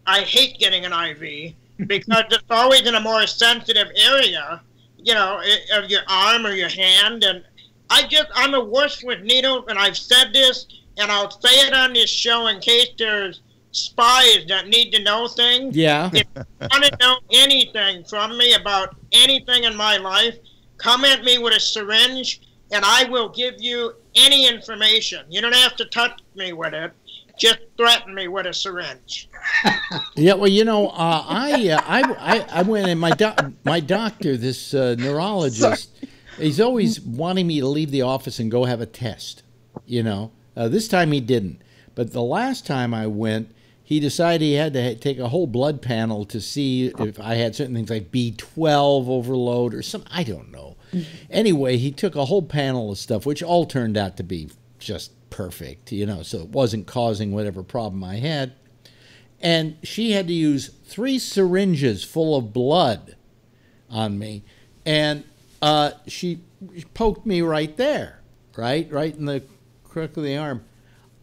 I hate getting an IV because it's always in a more sensitive area, you know, of your arm or your hand. And I'm the worst with needles, and I've said this, and I'll say it on this show in case there's spies that need to know things.
Yeah.
If you want to know anything from me about anything in my life, come at me with a syringe, and I will give you any information. You don't have to touch me with it. Just threaten me with a syringe.
Yeah, well, you know, I went in, my doctor, this neurologist, he's always wanting me to leave the office and go have a test, you know. This time he didn't. But the last time I went, he decided he had to take a whole blood panel to see if I had certain things like B12 overload or something. I don't know. Anyway, he took a whole panel of stuff, which all turned out to be just perfect, you know, so it wasn't causing whatever problem I had. And she had to use 3 syringes full of blood on me. And she poked me right there, right in the crook of the arm.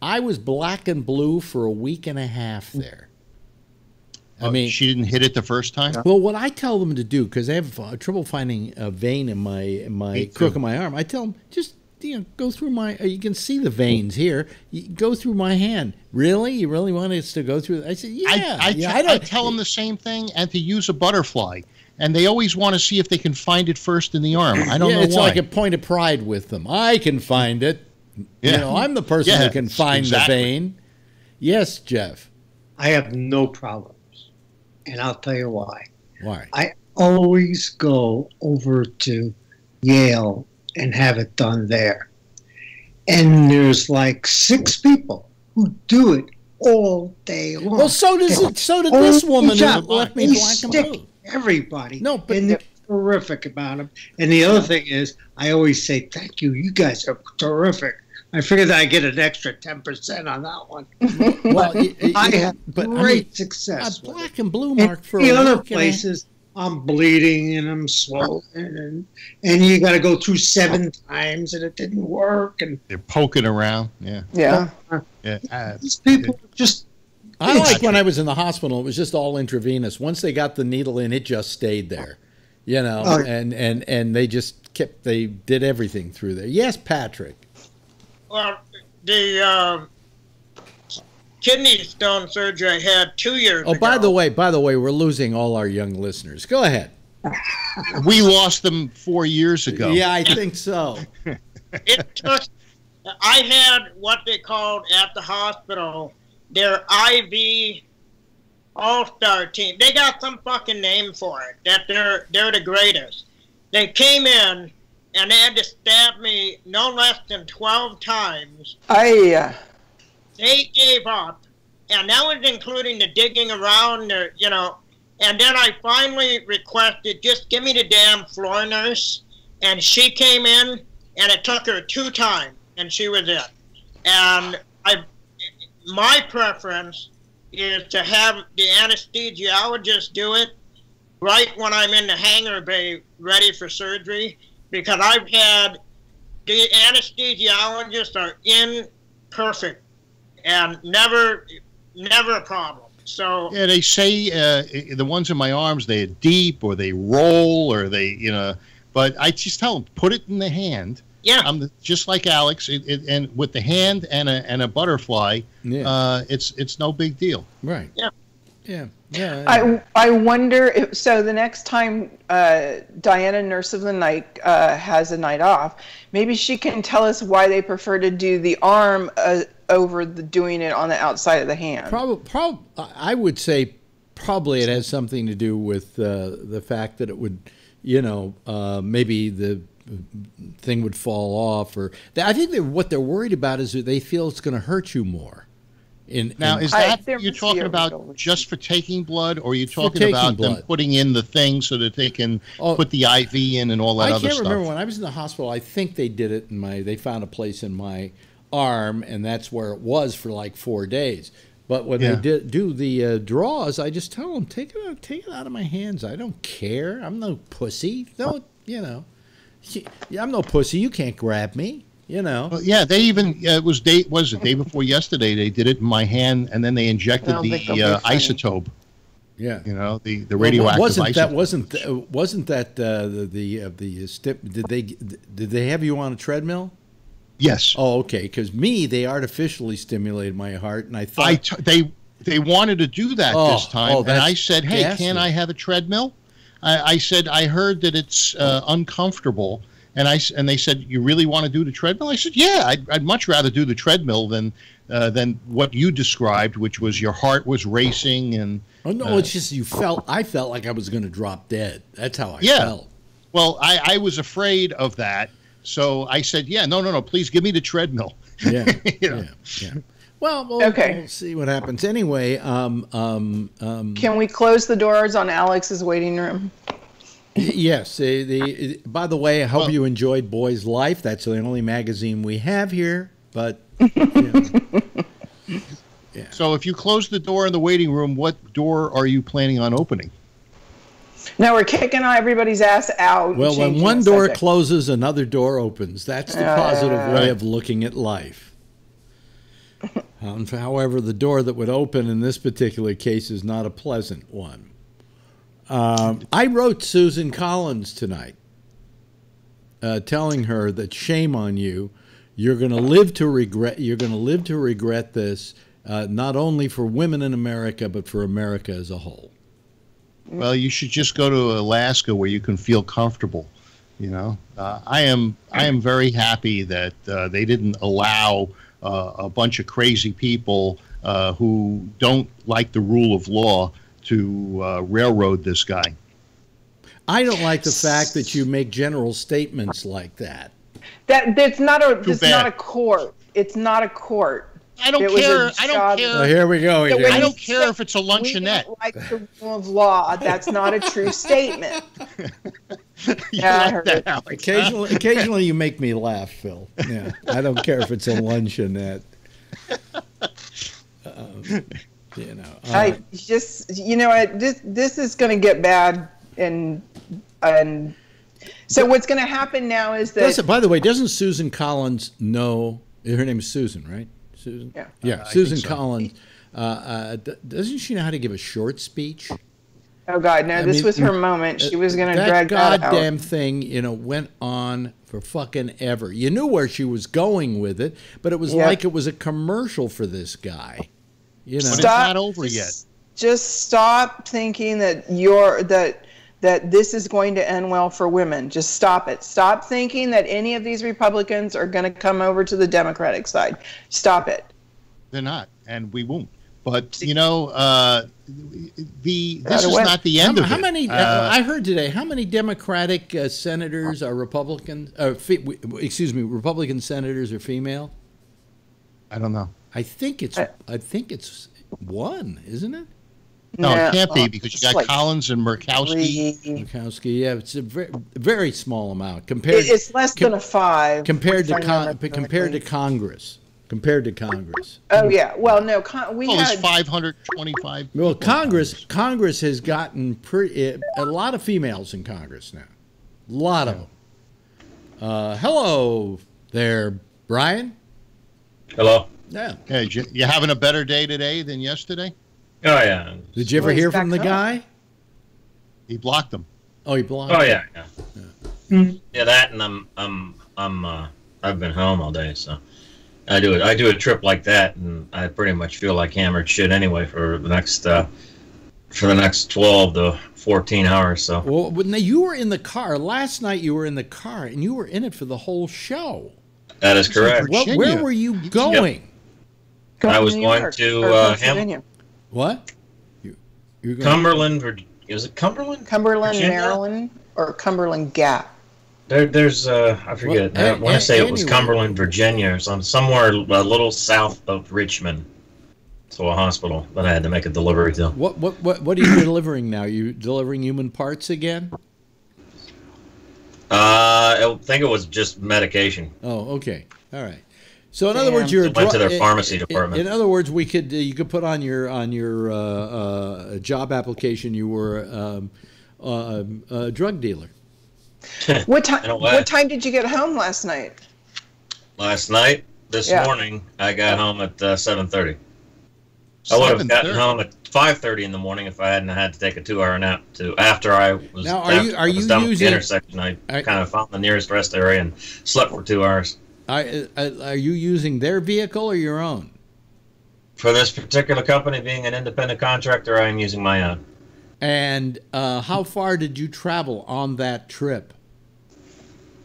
I was black and blue for a week and a half there. I mean,
she didn't hit it the first time?
Well, what I tell them to do, because I have trouble finding a vein in my crook of my arm, I tell them, just, you know, go through my, you can see the veins here, you go through my hand. Really? You really want us to go through? I said, yeah.
I tell them the same thing, and to use a butterfly. And they always want to see if they can find it first in the arm. I don't know why.
It's like a point of pride with them. I can find it. Yeah. You know, I'm the person who can find the vein. Yes, Jeff.
I have no problems. And I'll tell you why.
Why?
I always go over to Yale and have it done there. And there's like 6 people who do it all day long.
Well, so did this woman who left me black and blue.
Everybody.
No, but
and they're terrific about them. And the other thing is, I always say, thank you. You guys are terrific. I figured I get an extra 10% on that one.
Well,
I have great success.
A black and blue mark for
the other places, I'm bleeding and I'm swollen, and you got to go through 7 times, and it didn't work. And
they're poking around.
Yeah. These people just.
I like when I was in the hospital, it was just all intravenous. Once they got the needle in, it just stayed there, you know, and they just they did everything through there. Yes, Patrick.
Well, the kidney stone surgery I had 2 years ago.
Oh, by the way, we're losing all our young listeners. Go ahead.
We lost them 4 years ago.
Yeah, I think so.
I had what they called at the hospital their IV all-star team. They got some fucking name for it, that they're the greatest. They came in and they had to stab me no less than 12 times. They gave up, and that was including the digging around, you know. And then I finally requested, just give me the damn floor nurse. And she came in, and it took her 2 times, and she was it. And my preference is to have the anesthesiologist do it right when I'm in the hangar bay ready for surgery, because I've had the anesthesiologists are perfect and never a problem. So
yeah, they say the ones in my arms, they're deep or they roll or they, you know, but I just tell them, put it in the hand.
Yeah,
I'm just like Alex, and with the hand and a butterfly, it's no big deal.
Right.
Yeah.
I wonder if so. The next time Diana, Nurse of the Night, has a night off, maybe she can tell us why they prefer to do the arm over doing it on the outside of the hand.
I would say probably it has something to do with the fact that it would, you know, maybe the thing would fall off, or I think what they're worried about is that they feel it's going to hurt you more.
Is that you're talking about just for taking blood, or are you talking about them putting in the thing so that they can put the IV in and all that other stuff?
I can't remember when I was in the hospital. I think they did it they found a place in my arm, and that's where it was for like 4 days. But when they do the draws, I just tell them, take it out of my hands. I don't care. I'm no pussy. Don't, you know. I'm no pussy. You can't grab me. You know.
Well, yeah, they even was the day before yesterday. They did it in my hand, and then they injected the isotope
Yeah.
You know, the radioactive
Wasn't that did they have you on a treadmill?
Yes.
Oh, okay. Because they artificially stimulated my heart, and I thought
they wanted to do that this time, and I said, "Hey, can I have a treadmill?" I said, "I heard that it's uncomfortable," and they said, "You really want to do the treadmill?" I said, "Yeah, I'd much rather do the treadmill than what you described, which was your heart was racing and."
Oh no, it's just I felt like I was going to drop dead. That's how I felt.
Well, I was afraid of that, so I said, "Yeah, no, please give me the treadmill."
Yeah,
yeah.
Well, we'll see what happens. Anyway,
can we close the doors on Alex's waiting room?
Yes. By the way, I hope you enjoyed Boy's Life. That's the only magazine we have here. But
yeah. So if you close the door in the waiting room, what door are you planning on opening?
No, we're kicking everybody's ass out.
Well, when one door closes, another door opens. That's the positive way of looking at life. However, the door that would open in this particular case is not a pleasant one. I wrote Susan Collins tonight, telling her that shame on you. You're going to live to regret. You're going to live to regret this, not only for women in America, but for America as a whole.
Well, you should just go to Alaska where you can feel comfortable. You know, I am very happy that they didn't allow a bunch of crazy people who don't like the rule of law to railroad this guy.
I don't like the fact that you make general statements like that.
That's not a court. It's not a court.
I don't care. I don't care.
Oh, here we go.
I don't care if it's a luncheonette.
We don't like the rule of law. That's not a true statement.
Occasionally you make me laugh, Phil. Yeah, I don't care if it's a luncheonette.
This is going to get bad, and so what's going to happen now is that.
By the way, doesn't Susan Collins know? Her name is Susan, right? Susan.
Yeah.
Yeah. Susan Collins. Doesn't she know how to give a short speech?
Oh God, no! This was her moment. She was going to drag that out.
That goddamn thing, went on for fucking ever. You knew where she was going with it, but it was like it was a commercial for this guy.
But it's not over yet.
Just stop thinking that that this is going to end well for women. Just stop it. Stop thinking that any of these Republicans are going to come over to the Democratic side. Stop it.
They're not, and we won't. But this is not the end of it.
I heard today. How many Democratic senators are Republicans? Republican senators are female.
I don't know.
I think it's one, isn't it?
No, it can't be because you got Collins and Murkowski.
Yeah, it's a very, very small amount compared.
It's less than a 5
compared to Congress. Compared to Congress.
Oh yeah, well no,
it's 525.
Well, Congress has gotten a lot of females in Congress now. A lot of them. Hello there, Brian.
Hello.
Yeah. Hey, you having a better day today than yesterday?
Oh yeah.
Did you ever hear from the guy?
He blocked them.
Oh, he blocked.
Oh yeah. Yeah, that, and I've been home all day, so I do a trip like that, and I pretty much feel like hammered shit anyway for the next 12 to 14 hours. So.
Well, now you were in the car last night. You were in the car, and you were in it for the whole show.
That is correct.
Where were you going?
Yep. I was going to Hamilton.
What?
You're going Cumberland. Is it Cumberland?
Cumberland, Virginia? Maryland, or Cumberland Gap?
There's I forget. I want to say it was Cumberland, Virginia, or somewhere a little south of Richmond. So a hospital that I had to make a delivery to.
What are you delivering now? You delivering human parts again?
I think it was just medication.
Oh, okay, all right. So in other words, you
went to their pharmacy department.
In other words, you could put on your job application you were a drug dealer.
What time did you get home last night?
Last night, this morning, I got home at 7:30. I would have gotten home at 5:30 in the morning if I hadn't had to take a 2-hour nap. After I was
now,
are you done with the intersection, I kind of found the nearest rest area and slept for 2 hours.
Are you using their vehicle or your own?
For this particular company, being an independent contractor, I am using my own.
And how far did you travel on that trip?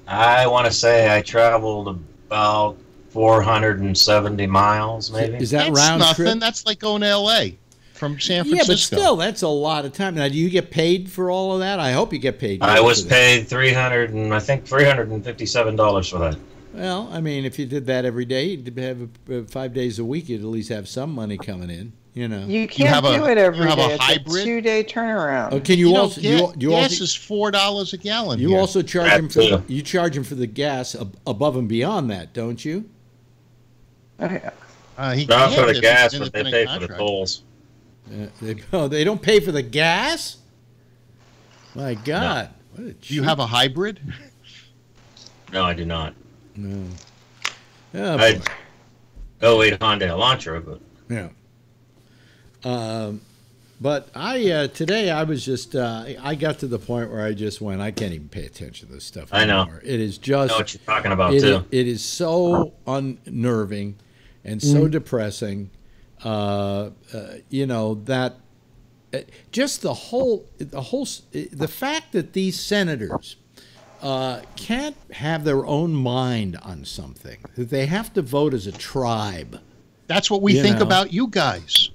I want to say I traveled about 470 miles, maybe.
Is that
That's
round
nothing.
trip?
That's like going to L.A. from San Francisco.
Yeah, but still, that's a lot of time. Now, do you get paid for all of that? I hope you get paid.
I was paid $357 for that.
Well, I mean, if you did that every day, you'd have 5 days a week. You'd at least have some money coming in. You know,
you can't do it every day. It's
hybrid?
a 2-day turnaround.
Oh, can you also?
Gas is $4 a gallon.
You
here.
also charge him for you charge him for the gas above and beyond that, don't you?
Okay.
Not for the gas, but they pay for the tolls.
They don't pay for the gas? My God.
No. Do you have a hybrid?
No, I do not.
No.
I 08 Hyundai Elantra, but
yeah. But today I was just I got to the point where I just went, I can't even pay attention to this stuff anymore.
I know.
It is just,
I know what you're talking about too.
It is so unnerving and so depressing. You know, that just the fact that these senators can't have their own mind on something, that they have to vote as a tribe.
That's what we think about you guys.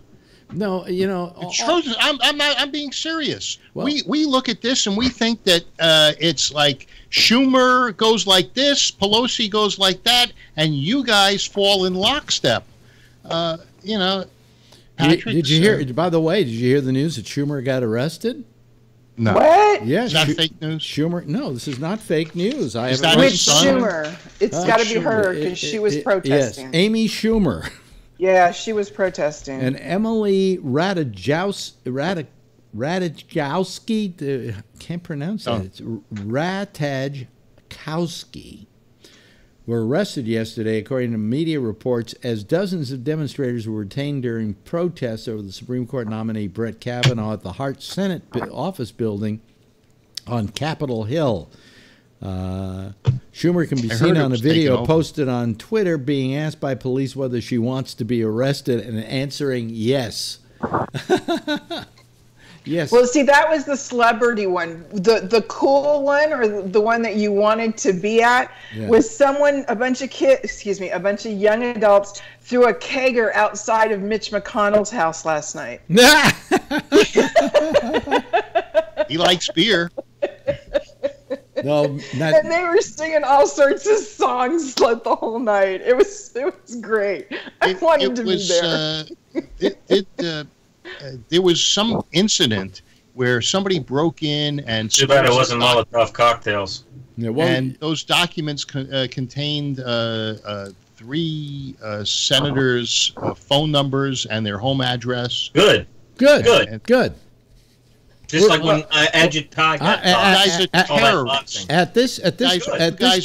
No, you know,
I'm being serious. Well, we look at this and we think that it's like Schumer goes like this, Pelosi goes like that, and you guys fall in lockstep. You know, Patrick,
did you hear? By the way, did you hear the news that Schumer got arrested?
No.
What?
Yeah,
is that fake news?
Schumer? No, this is not fake news.
Which Schumer? It's got to be her because she was protesting.
Yes, Amy Schumer.
Yeah, she was protesting.
And Emily Ratajkowski, can't pronounce that. It's Ratajkowski, were arrested yesterday, according to media reports, as dozens of demonstrators were detained during protests over the Supreme Court nominee Brett Kavanaugh at the Hart Senate office building on Capitol Hill. Schumer can be seen on a video posted on Twitter being asked by police whether she wants to be arrested and answering yes. Yes.
Well, see, that was the celebrity one. The cool one, or the one that you wanted to be at, was someone, a bunch of young adults threw a kegger outside of Mitch McConnell's house last night.
He likes beer.
No,
and they were singing all sorts of songs like the whole night. It was great. I wanted to be there.
There was some incident where somebody broke in and...
Too bad it wasn't Molotov cocktails.
Yeah, well,
and those documents contained 3 senators' phone numbers and their home address.
Good. Just like when Agitag
guys are terrorists.
At this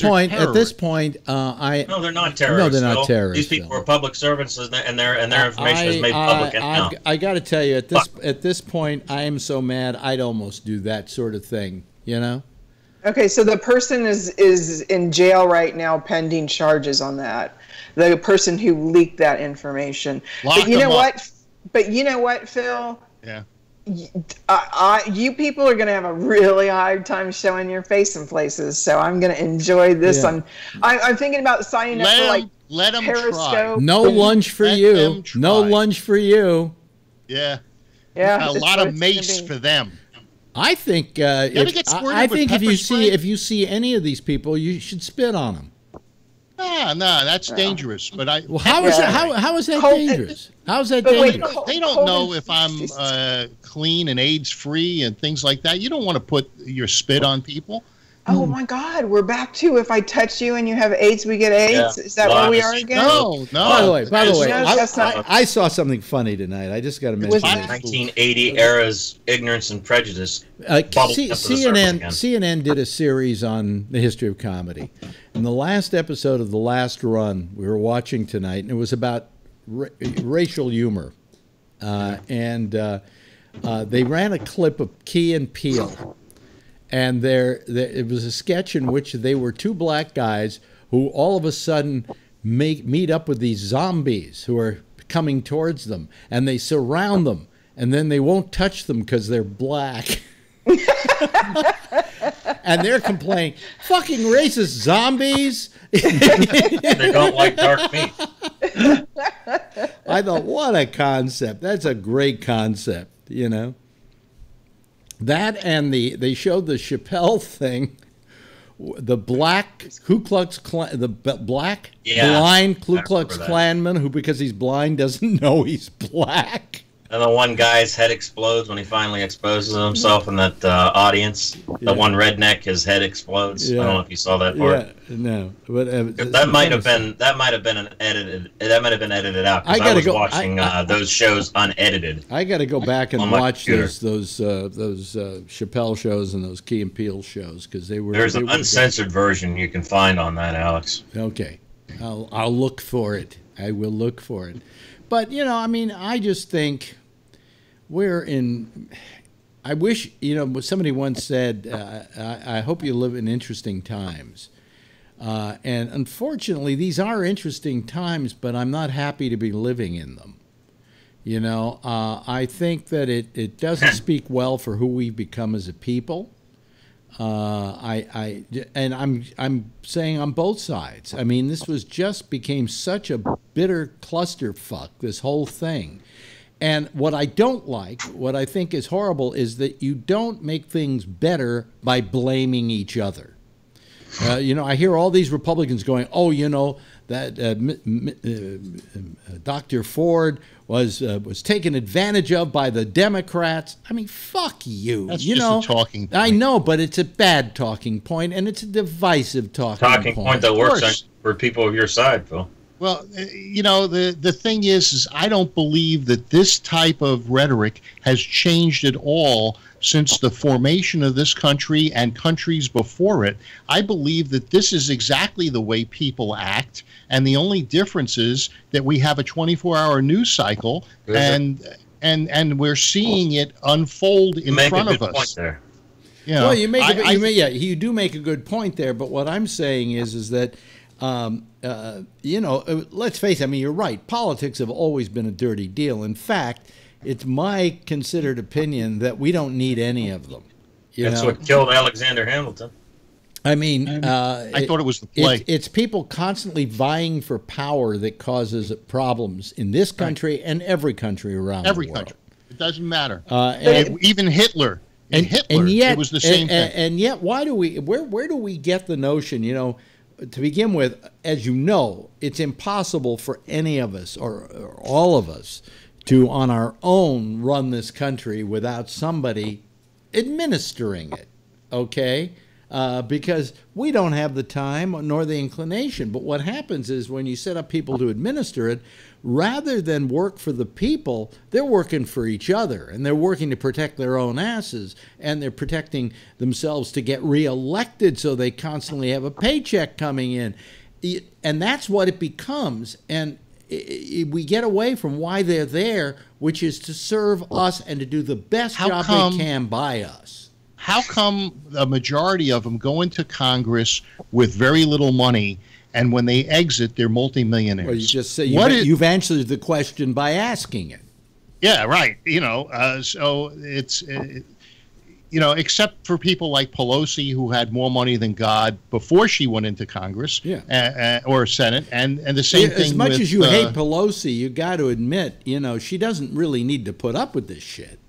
point,
no, they're not terrorists.
No, they're not terrorists.
These people are public servants, and their information is made public.
I got to tell you, at this point, I am so mad. I'd almost do that sort of thing. You know.
Okay, so the person is in jail right now, pending charges on that. The person who leaked that information. But you know what? Phil?
Yeah.
You people are going to have a really hard time showing your face in places, so I'm going to enjoy this.
Yeah.
I'm thinking about signing up for
let them
Periscope.
try.
No lunch for you. No lunch for you.
Yeah.
Yeah.
A lot of mace for them.
I think if you see any of these people, you should spit on them.
No, that's dangerous. But
how is that dangerous? How is that dangerous?
They don't know if I'm clean and AIDS free and things like that. You don't want to put your spit on people.
Oh my God, we're back to if I touch you and you have AIDS, we get AIDS. Yeah. Is that where we are again?
No.
By the way, I saw something funny tonight. I just got to mention it.
1980 era's ignorance and prejudice.
CNN did a series on the history of comedy. And the last episode of the last run we were watching tonight, and it was about racial humor. and they ran a clip of Key and Peele, and it was a sketch in which they were two black guys who all of a sudden meet up with these zombies who are coming towards them, and they surround them, and then they won't touch them because they're black. And they're complaining, fucking racist zombies.
They don't like dark meat.
I thought, what a concept. That's a great concept, you know. That, and they showed the Chappelle thing, the black Ku Klux Klan, the black blind Ku Klux Klanman who, because he's blind, doesn't know he's black.
And the one guy's head explodes when he finally exposes himself in that audience. The one redneck, his head explodes.
Yeah.
I don't know if you saw that part.
Yeah, no, but
that might have been edited out. I was watching those shows unedited.
I got to go back and watch those Chappelle shows and those Key and Peele shows because they were.
There's an uncensored version you can find on that, Alex.
Okay, I'll look for it. I will look for it. But, you know, I mean, I just think I wish, you know, somebody once said, I hope you live in interesting times. And unfortunately, these are interesting times, but I'm not happy to be living in them. You know, I think that it doesn't speak well for who we've become as a people. I'm saying on both sides. I mean, this became such a bitter clusterfuck, this whole thing. And what I don't like, what I think is horrible, is that you don't make things better by blaming each other. You know, I hear all these Republicans going, oh, you know, that Dr. Ford was taken advantage of by the Democrats. I mean, fuck you.
That's
you
just
know,
a talking point.
I know, but it's a bad talking point, and it's a divisive talking point.
That works for people of your side, Phil.
Well, you know, the thing is I don't believe that this type of rhetoric has changed at all since the formation of this country and countries before it. I believe that this is exactly the way people act, and the only difference is that we have a 24-hour news cycle, and we're seeing it unfold in front of us.
There.
You know, well, you do make a good point there, but what I'm saying is that you know, let's face it, I mean, you're right. Politics have always been a dirty deal. In fact, it's my considered opinion that we don't need any of them.
That's what killed Alexander Hamilton.
I mean,
I thought it was the play.
It's people constantly vying for power that causes problems in this country and every country around the world. Every country.
It doesn't matter.
Even
Hitler. And yet,
it was the same thing. And yet, why do where do we get the notion, you know, to begin with, as you know, it's impossible for any of us or all of us to, on our own, run this country without somebody administering it, okay? Because we don't have the time nor the inclination. But what happens is when you set up people to administer it, rather than work for the people, they're working for each other, and they're working to protect their own asses, and they're protecting themselves to get reelected so they constantly have a paycheck coming in. And that's what it becomes. And we get away from why they're there, which is to serve us and to do the best job they can by us.
How come a majority of them go into Congress with very little money, and when they exit, they're multimillionaires?
Well, you just say you've answered the question by asking it.
Yeah, right. You know, so it's you know, except for people like Pelosi, who had more money than God before she went into Congress, or Senate, and the same thing.
As much
with,
as you hate Pelosi, you got to admit, you know, she doesn't really need to put up with this shit.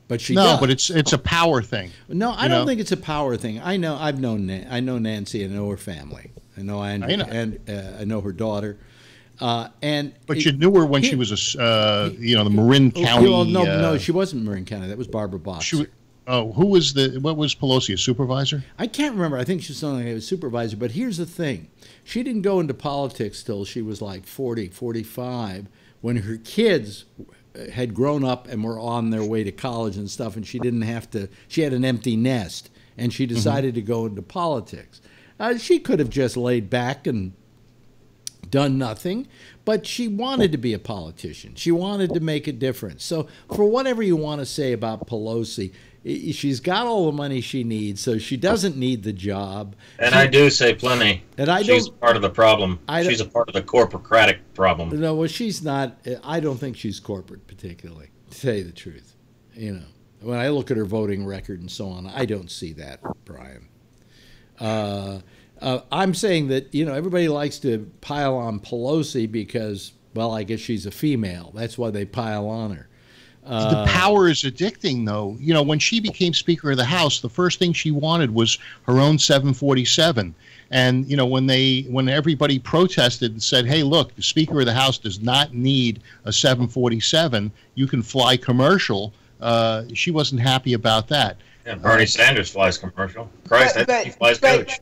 But she does.
But it's a power thing.
No, I don't think it's a power thing. I know Nancy. I know her family. I know Andrew, and I know her daughter. But
you knew her when she was the Marin County.
Well, no, she wasn't Marin County. That was Barbara Box.
What was Pelosi, a supervisor?
I can't remember. I think she was something like a supervisor. But here's the thing: she didn't go into politics till she was like 40, 45, when her kids had grown up and were on their way to college and stuff, and she didn't have to. She had an empty nest, and she decided to go into politics. She could have just laid back and done nothing, but she wanted to be a politician. She wanted to make a difference. So for whatever you want to say about Pelosi, she's got all the money she needs, so she doesn't need the job.
And I do say plenty. And she's part of the problem. She's a part of the corporocratic problem.
No, well, she's not. I don't think she's corporate particularly, to tell you the truth. You know, when I look at her voting record and so on, I don't see that, Brian. I'm saying that, you know, everybody likes to pile on Pelosi because, well, I guess she's a female. That's why they pile on her.
The power is addicting, though. You know, when she became Speaker of the House, the first thing she wanted was her own 747. And, you know, when everybody protested and said, hey, look, the Speaker of the House does not need a 747, you can fly commercial, she wasn't happy about that.
Yeah, Bernie Sanders flies commercial. Christ, he flies coach.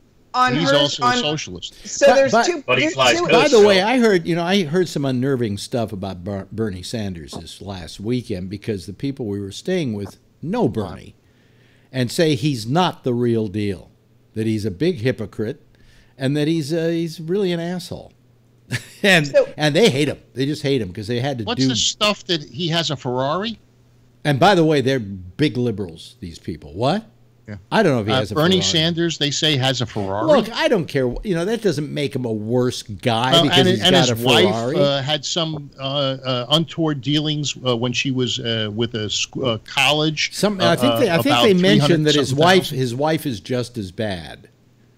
He's also a socialist.
So there's two.
But he flies coach.
By the way, I heard some unnerving stuff about Bernie Sanders this last weekend because the people we were staying with know Bernie and say he's not the real deal, that he's a big hypocrite, and that he's really an asshole. and they hate him. They just hate him because they had to do.
What's the stuff that he has a Ferrari?
And by the way, they're big liberals, these people. What? Yeah. I don't know if he has a
Bernie
Ferrari.
Sanders, they say, has a Ferrari.
Look, I don't care. You know, that doesn't make him a worse guy because he's got a Ferrari.
His wife had some untoward dealings when she was with a college.
I think they mentioned that his wife is just as bad.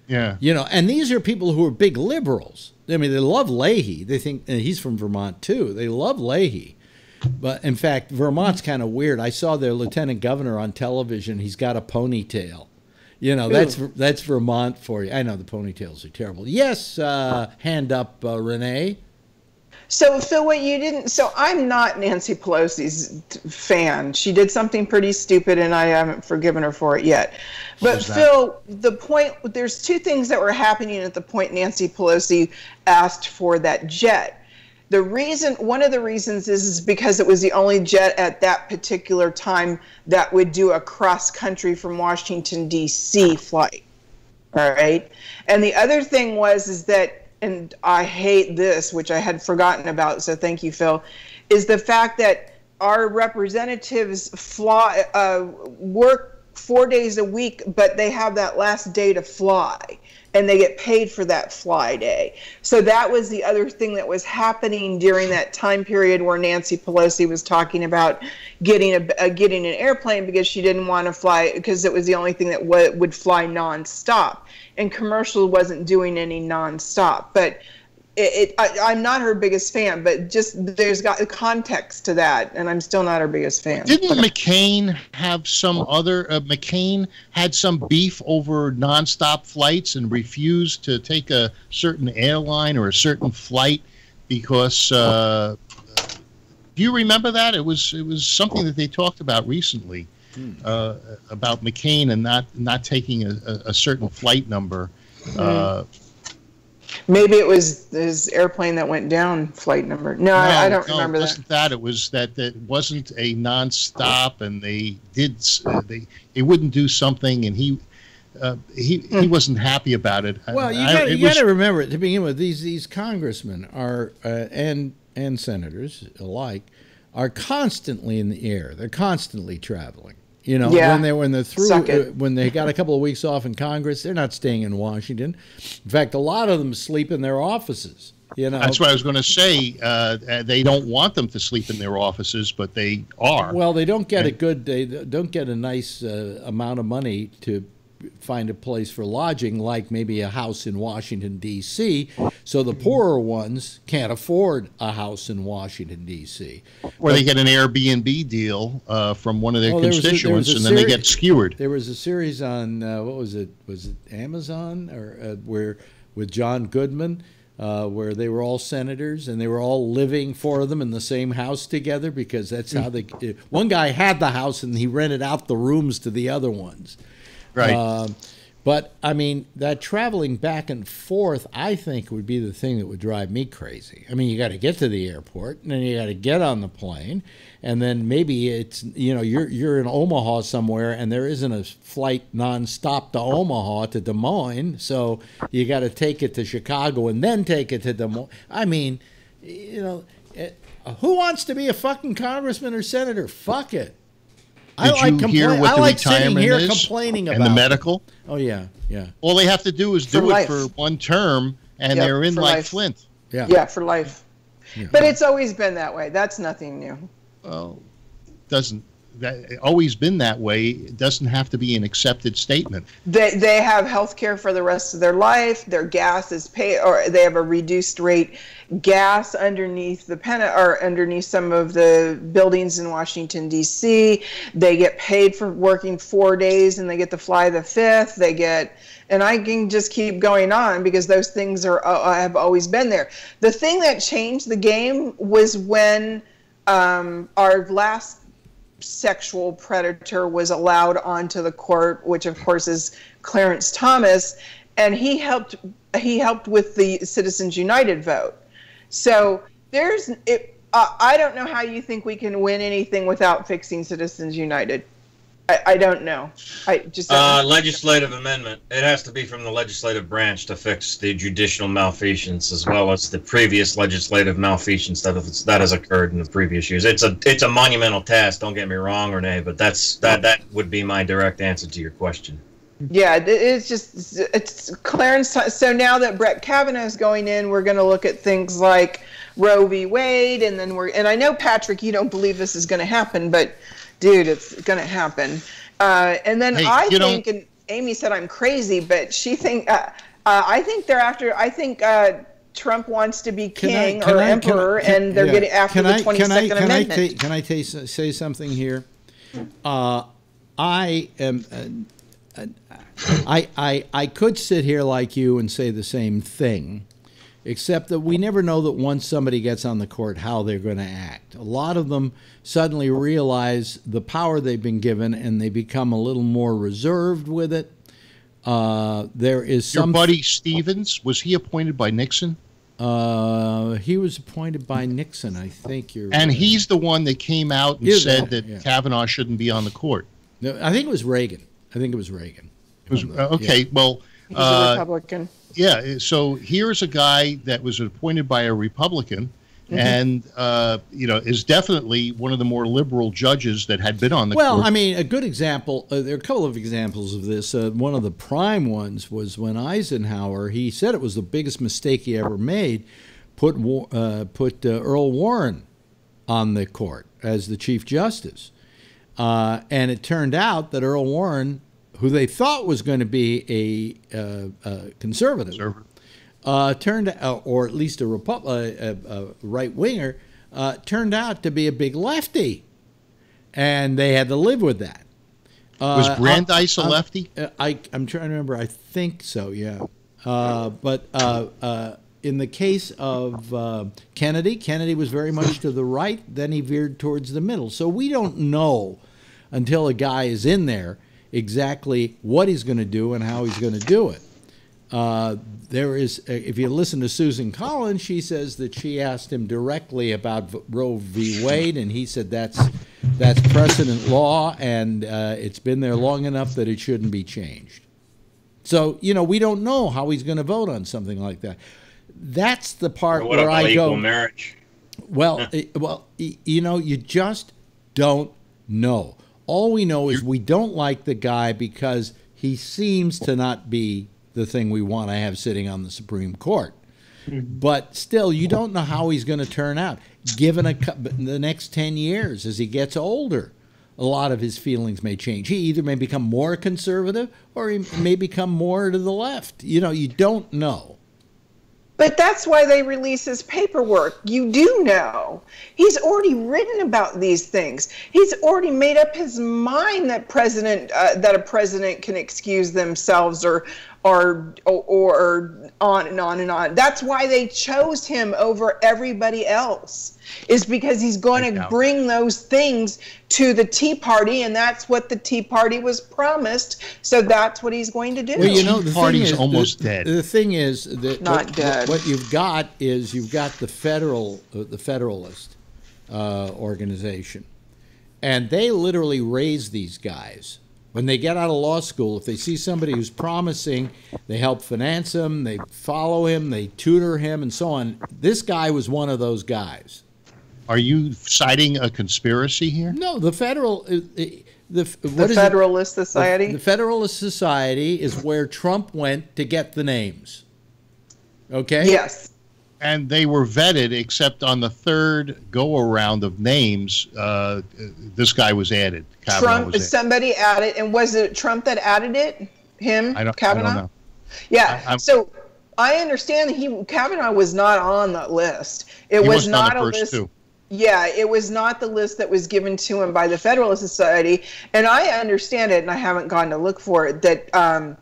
Yeah.
You know, and these are people who are big liberals. I mean, they love Leahy. They think, and he's from Vermont too. They love Leahy. But in fact, Vermont's kind of weird. I saw their lieutenant governor on television. He's got a ponytail. You know, that's Vermont for you. I know the ponytails are terrible. Yes, hand up, Renee.
So, Phil, what you didn't. So, I'm not Nancy Pelosi's fan. She did something pretty stupid, and I haven't forgiven her for it yet. But, Phil, the point. There's two things that were happening at the point Nancy Pelosi asked for that jet. One of the reasons is because it was the only jet at that particular time that would do a cross country from Washington, D.C. flight. All right. And the other thing is that, and I hate this, which I had forgotten about, so thank you, Phil, is the fact that our representatives work 4 days a week, but they have that last day to fly. And they get paid for that fly day. So that was the other thing that was happening during that time period where Nancy Pelosi was talking about getting an airplane because she didn't want to fly, because it was the only thing that would fly nonstop. And commercial wasn't doing any nonstop. But I'm not her biggest fan, but just there's got a context to that, and I'm still not her biggest fan.
Didn't McCain have some other? McCain had some beef over nonstop flights and refused to take a certain airline or a certain flight because. Do you remember that? It was something that they talked about recently about McCain and not taking a certain flight number.
Maybe it was his airplane that went down, flight number. No, I don't remember that.
It wasn't that. It was that it wasn't a nonstop, and they wouldn't do something, and he wasn't happy about it.
Well, you got to remember, to begin with, these congressmen are and senators alike are constantly in the air. They're constantly traveling. You know, when they're through, when they got a couple of weeks off in Congress, they're not staying in Washington. In fact, a lot of them sleep in their offices. You know,
that's what I was going to say. They don't want them to sleep in their offices, but they are.
Well, they don't get They don't get a nice amount of money to find a place for lodging, like maybe a house in Washington, D.C., so the poorer ones can't afford a house in Washington, D.C.
Or they get an Airbnb deal from one of their constituents, and then they get skewered.
There was a series on, what was it? Was it Amazon? Or where with John Goodman, where they were all senators, and they were all living, four of them, in the same house together, because that's how they... One guy had the house, and he rented out the rooms to the other ones.
Right.
But, I mean, that traveling back and forth, I think, would be the thing that would drive me crazy. I mean, you got to get to the airport, and then you got to get on the plane, and then maybe it's, you know, you're in Omaha somewhere, and there isn't a flight nonstop to Omaha to Des Moines, so you got to take it to Chicago and then take it to Des Moines. I mean, you know, who wants to be a fucking congressman or senator? Fuck it.
Did you hear what the retirement is
complaining about
and the medical?
Oh, yeah, yeah.
All they have to do is do it for one term, and
Yep,
they're in
for
like
life.
Flint.
Yeah, for life.
Yeah.
But it's always been that way. That's nothing new.
Well, always been that way. It doesn't have to be an accepted statement.
They have health care for the rest of their life. Their gas is paid, or they have a reduced rate gas underneath underneath some of the buildings in Washington, D.C. They get paid for working 4 days, and they get to fly the 5th. They get, and I can just keep going on because those things have always been there. The thing that changed the game was when our last sexual predator was allowed onto the court, which of course is Clarence Thomas, and he helped with the Citizens United vote. So I don't know how you think we can win anything without fixing Citizens United. I don't know. I just
legislative amendment. It has to be from the legislative branch to fix the judicial malfeasance as well as the previous legislative malfeasance that has occurred in the previous years. It's a monumental task. Don't get me wrong, Renee, but that would be my direct answer to your question.
Yeah, it's Clarence. So now that Brett Kavanaugh is going in, we're going to look at things like Roe v. Wade, and I know, Patrick, you don't believe this is going to happen, but dude, it's going to happen. And then and Amy said I'm crazy, but I think Trump wants to be king or emperor, and they're getting after the 22nd Amendment.
Can I say something here? I could sit here like you and say the same thing, except that we never know that once somebody gets on the court how they're going to act. A lot of them suddenly realize the power they've been given, and they become a little more reserved with it. There is
your buddy Stevens, was he appointed by Nixon?
He was appointed by Nixon, I think.
And he's the one that came out and said that Kavanaugh shouldn't be on the court.
No, I think it was Reagan.
Okay, well,
he's a Republican.
Yeah, so here's a guy that was appointed by a Republican, and is definitely one of the more liberal judges that had been on the court.
Well, I mean, a good example. There are a couple of examples of this. One of the prime ones was when Eisenhower. He said it was the biggest mistake he ever made. Put Earl Warren on the court as the Chief Justice, and it turned out that Earl Warren, who they thought was going to be a conservative, turned out, or at least a right winger, turned out to be a big lefty, and they had to live with that.
Was Brandeis a lefty?
I'm trying to remember. I think so. Yeah, but in the case of Kennedy was very much to the right. Then he veered towards the middle. So we don't know until a guy is in there exactly what he's going to do and how he's going to do it. There is, if you listen to Susan Collins, she says that she asked him directly about Roe v. Wade, and he said that's precedent law, and it's been there long enough that it shouldn't be changed. So, we don't know how he's going to vote on something like that. That's the part where I go.
Equal marriage?
Well, you just don't know. All we know is we don't like the guy because he seems to not be the thing we want to have sitting on the Supreme Court. But still, you don't know how he's going to turn out. Given the next 10 years, as he gets older, a lot of his feelings may change. He either may become more conservative or he may become more to the left. You don't know.
But that's why they release his paperwork. You do know. He's already written about these things. He's already made up his mind that a president can excuse themselves or or on and on and on. That's why they chose him over everybody else, is because he's going to bring those things to the Tea Party, and that's what the Tea Party was promised. So that's what he's going to do.
Well,
the party's almost dead.
The thing is that
Not dead.
What you've got is you've got the Federalist organization, and they literally raise these guys. When they get out of law school, if they see somebody who's promising, they help finance him, they follow him, they tutor him, and so on. This guy was one of those guys.
Are you citing a conspiracy here?
No, the
Federalist Society?
The Federalist Society is where Trump went to get the names. Okay?
Yes.
And they were vetted, except on the third go-around of names, this guy was added.
Trump, somebody added, and was it Trump that added it? Him? Kavanaugh?
I don't know.
Yeah, so I understand that Kavanaugh was not on the list. It was not a list. Yeah, it was not the list that was given to him by the Federalist Society. And I understand it, and I haven't gone to look for it, that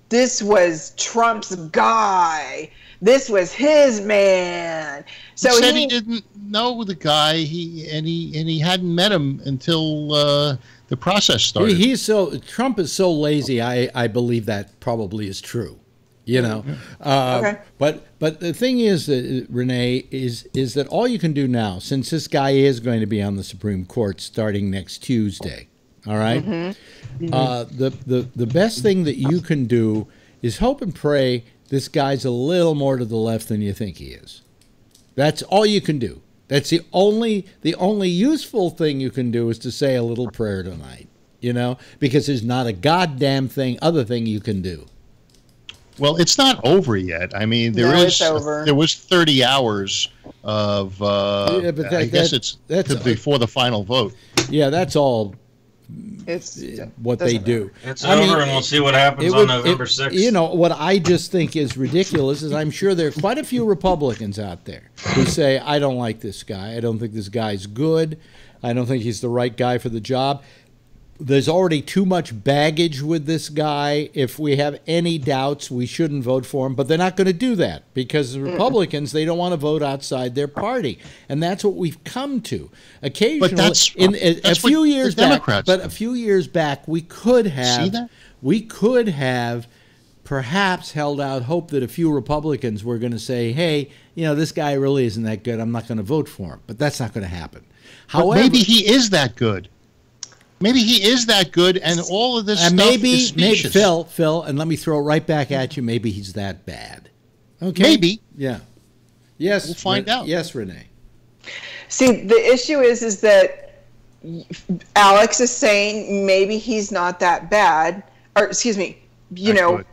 this was Trump's guy. This was his man. So
he said he didn't know the guy. He hadn't met him until the process started.
Trump is so lazy. I believe that probably is true. You know.
Okay.
But the thing is, Renee, is that all you can do now, since this guy is going to be on the Supreme Court starting next Tuesday. All right. The best thing that you can do is hope and pray this guy's a little more to the left than you think he is. That's all you can do. That's the only useful thing you can do is to say a little prayer tonight, you know, because there's not a goddamn other thing you can do.
Well, it's not over yet. I mean, there was 30 hours of, I guess that's before the final vote.
Yeah, that's all.
It's
what they do.
It's over, and we'll see what happens on November 6th.
You know, what I just think is ridiculous is I'm sure there are quite a few Republicans out there who say, I don't like this guy. I don't think this guy's good. I don't think he's the right guy for the job. There's already too much baggage with this guy. If we have any doubts, we shouldn't vote for him. But they're not going to do that because the Republicans, they don't want to vote outside their party. And that's what we've come to. Occasionally, a few years back, we could have perhaps held out hope that a few Republicans were going to say, hey, you know, this guy really isn't that good. I'm not going to vote for him. But that's not going to happen.
However, maybe he is that good. Maybe he is that good, and all of this stuff is specious.
Maybe, Phil, and let me throw it right back at you. Maybe he's that bad. Okay.
Maybe.
Yeah. Yes.
We'll find out.
Yes, Renee.
See, the issue is that Alex is saying maybe he's not that bad, or excuse me, not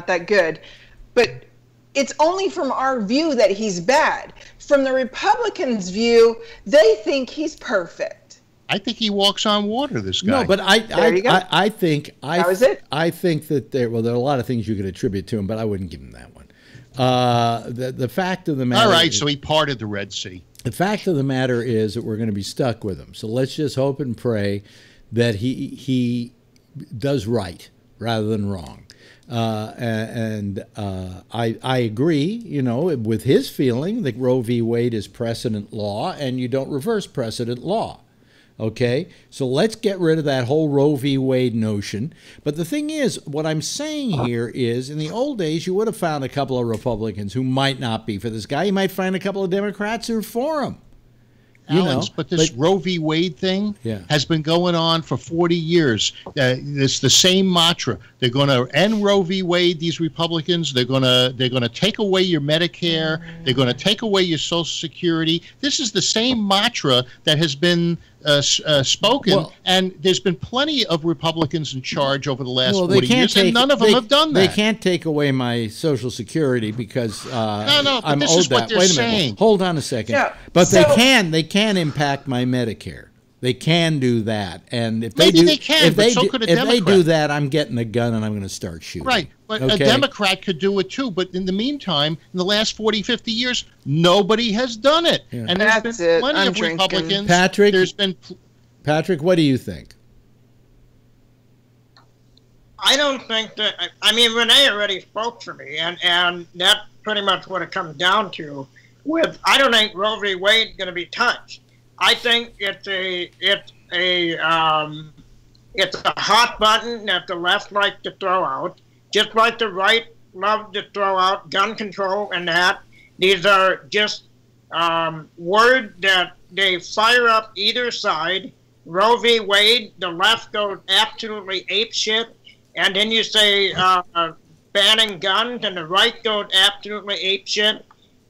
that good, but it's only from our view that he's bad. From the Republicans' view, they think he's perfect.
I think he walks on water, this guy.
No, but I think that there are a lot of things you could attribute to him, but I wouldn't give him that one. The fact of the matter.
All right, so he parted the Red Sea.
The fact of the matter is that we're going to be stuck with him. So let's just hope and pray that he does right rather than wrong. I agree, you know, with his feeling that Roe v. Wade is precedent law, and you don't reverse precedent law. Okay, so let's get rid of that whole Roe v. Wade notion. But the thing is, what I'm saying here is, in the old days, you would have found a couple of Republicans who might not be for this guy. You might find a couple of Democrats who are for him.
But this Roe v. Wade thing has been going on for 40 years. It's the same mantra. They're going to end Roe v. Wade. These Republicans. They're going to take away your Medicare. They're going to take away your Social Security. This is the same mantra that has been spoken, and there's been plenty of Republicans in charge over the last 40 years, and none of them have done that.
They can't take away my Social Security because I'm
this
owed
is what
that.
they're
Wait a
saying.
minute. Hold on a second.
Yeah.
But they can impact my Medicare. They can do that, and if
maybe
they do,
they can,
if
but
they
so
do,
could a
if
Democrat.
they do that, I'm getting a gun and I'm going to start shooting.
Right, but
okay?
a Democrat could do it too. But in the meantime, in the last 40, 50 years, nobody has done it, and there's been plenty of Republicans.
Patrick, what do you think?
I don't think that. I mean, Renee already spoke for me, and that's pretty much what it comes down to. I don't think Roe v. Wade is going to be touched. I think it's a hot button that the left likes to throw out, just like the right love to throw out gun control and that. These are just words that they fire up either side. Roe v. Wade, the left goes absolutely apeshit, and then you say banning guns, and the right goes absolutely apeshit.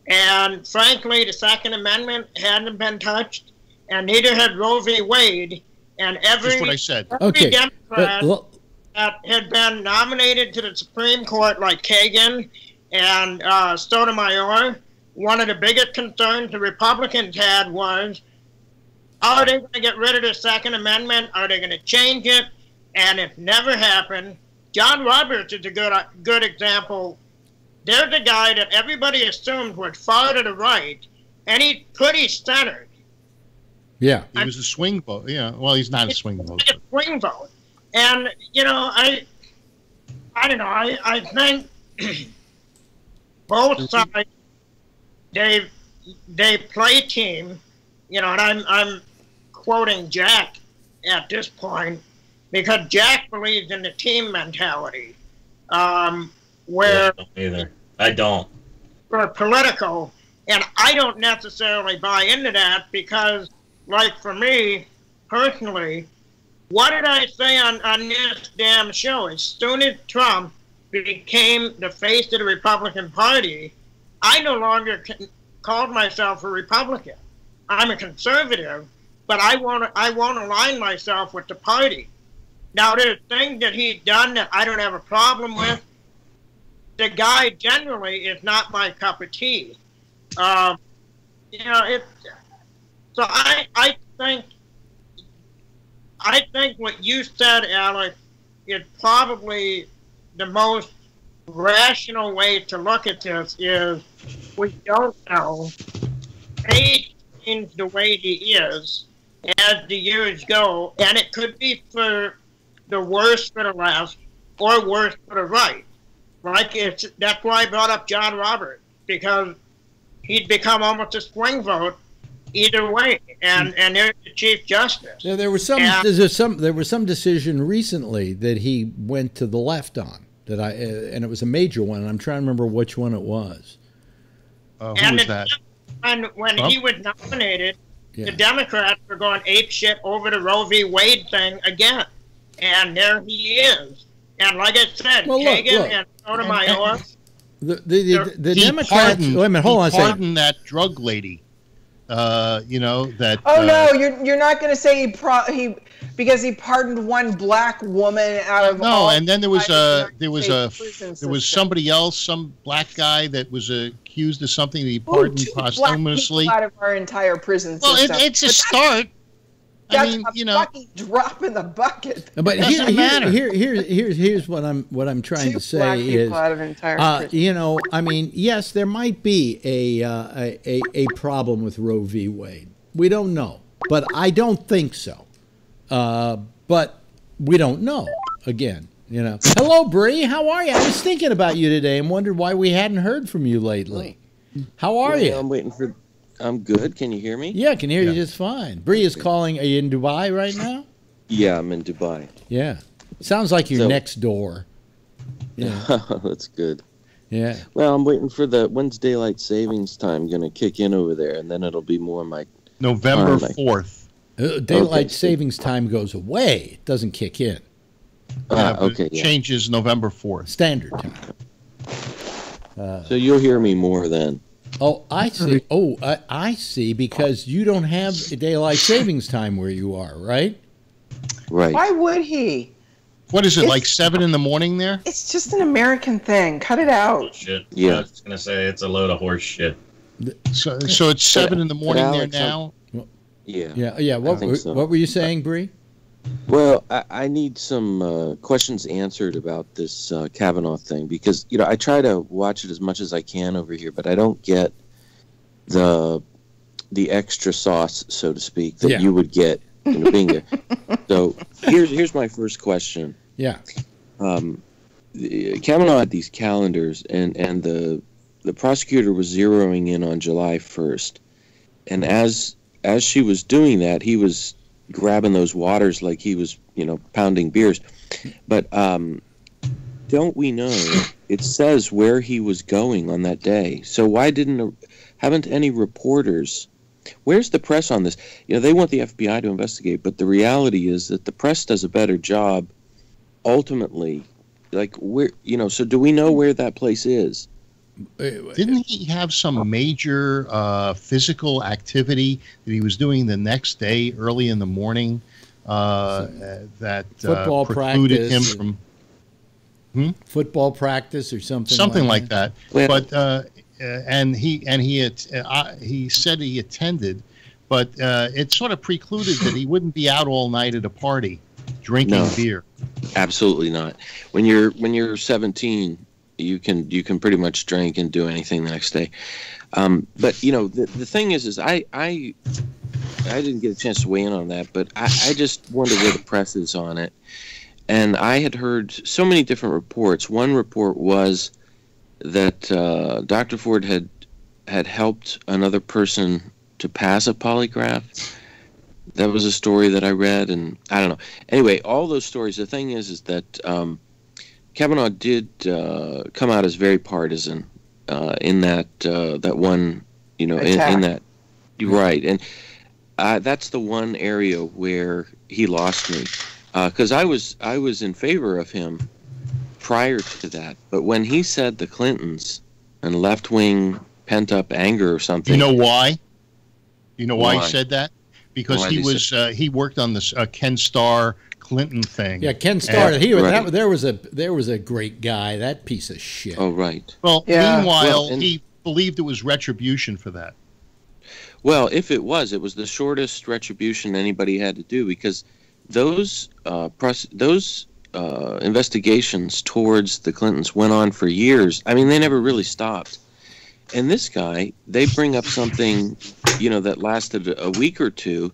And frankly, the Second Amendment hadn't been touched, and neither had Roe v. Wade. And every Democrat that had been nominated to the Supreme Court, like Kagan and Sotomayor, one of the biggest concerns the Republicans had was, are they going to get rid of the Second Amendment? Are they going to change it? And it never happened. John Roberts is a good example. There's a guy that everybody assumed was far to the right, and he's pretty centered.
Yeah.
He was a swing vote. Yeah. Well, he's not a swing vote.
A swing vote. And, you know, I don't know. I think both sides, they play team, you know, and I'm quoting Jack at this point, because Jack believes in the team mentality. Where
I don't.
For political, and I don't necessarily buy into that because, like for me personally, what did I say on this damn show? As soon as Trump became the face of the Republican Party, I no longer called myself a Republican. I'm a conservative, but I won't align myself with the party. Now, there's things that he's done that I don't have a problem with. The guy generally is not my cup of tea. You know, so I think what you said, Alex, is probably the most rational way to look at this. Is we don't know. Page seems the way he is as the years go, and it could be for the worse for the left or worse for the right. Like that's why I brought up John Roberts, because he'd become almost a swing vote either way, and there's the Chief Justice.
Yeah, there was some decision recently that he went to the left on and it was a major one, and I'm trying to remember which one it was.
Who was that?
When he was nominated, the Democrats were going apeshit over the Roe v. Wade thing again, and there he is. And like I said, Kagan and Sotomayor.
The Democrats. Wait a minute, hold on a second.
Pardon that drug lady. You know that.
Oh no, you're not going to say because he pardoned one black woman out of all.
And then there was somebody else, some black guy that was accused of something that he pardoned posthumously.
Out of our entire prison system.
Well, it's a start. I mean, you know,
fucking drop in the bucket.
But here's what I'm trying to say is, you know, I mean, yes, there might be a problem with Roe v. Wade. We don't know, but I don't think so. But we don't know. Again, you know. Hello, Bree. How are you? I was thinking about you today and wondered why we hadn't heard from you lately. How are you?
I'm waiting for. I'm good. Can you hear me?
Yeah, I can hear you just fine. Bree is calling. Are you in Dubai right now?
Yeah, I'm in Dubai.
Yeah. Sounds like you're next door. Yeah.
That's good.
Yeah.
Well, I'm waiting for when's daylight savings time going to kick in over there, and then it'll be more my
November 4th.
Daylight savings time goes away. It doesn't kick in.
Okay.
Changes November 4th.
Standard time.
So you'll hear me more then.
Oh, I see. Oh, I see. Because you don't have daylight savings time where you are, right?
Right.
Why would he?
What is it, like 7 in the morning there?
It's just an American thing. Cut it out.
Shit.
Yeah.
I was just going to say it's a load of horse shit.
So it's 7 in the morning there now?
Yeah.
Yeah. What were you saying, Bree?
Well, I need some questions answered about this Kavanaugh thing, because I try to watch it as much as I can over here, but I don't get the extra sauce, so to speak, that you would get being there. So here's my first question.
Yeah.
Kavanaugh had these calendars, and the prosecutor was zeroing in on July 1st, and as she was doing that, he was grabbing those waters like he was, pounding beers. But don't we know? It says where he was going on that day. So why haven't any reporters? Where's the press on this? They want the FBI to investigate, but the reality is that the press does a better job. Ultimately, like where so do we know where that place is?
Didn't he have some major physical activity that he was doing the next day, early in the morning, that
football
precluded
practice,
him from
football practice or something?
Something like that.
Well,
but and he said he attended, but it sort of precluded that he wouldn't be out all night at a party drinking beer.
Absolutely not. When you're 17, you can pretty much drink and do anything the next day. But the thing is I didn't get a chance to weigh in on that, but I just wonder where the press is on it. And I had heard so many different reports. One report was that Dr. Ford had helped another person to pass a polygraph. That was a story that I read, and I don't know. Anyway, all those stories. The thing is that Kavanaugh did come out as very partisan in that one, in that. Right, and that's the one area where he lost me, because I was in favor of him prior to that, but when he said the Clintons and left-wing pent-up anger or something.
You know why? You know why he said that? Because he worked on this Ken Starr Clinton thing.
Yeah, Ken Starr. There was a great guy. That piece of shit.
Oh, right.
Well, meanwhile, he believed it was retribution for that.
Well, if it was the shortest retribution anybody had to do, because those investigations towards the Clintons went on for years. I mean, they never really stopped. And this guy, they bring up something, that lasted a week or two,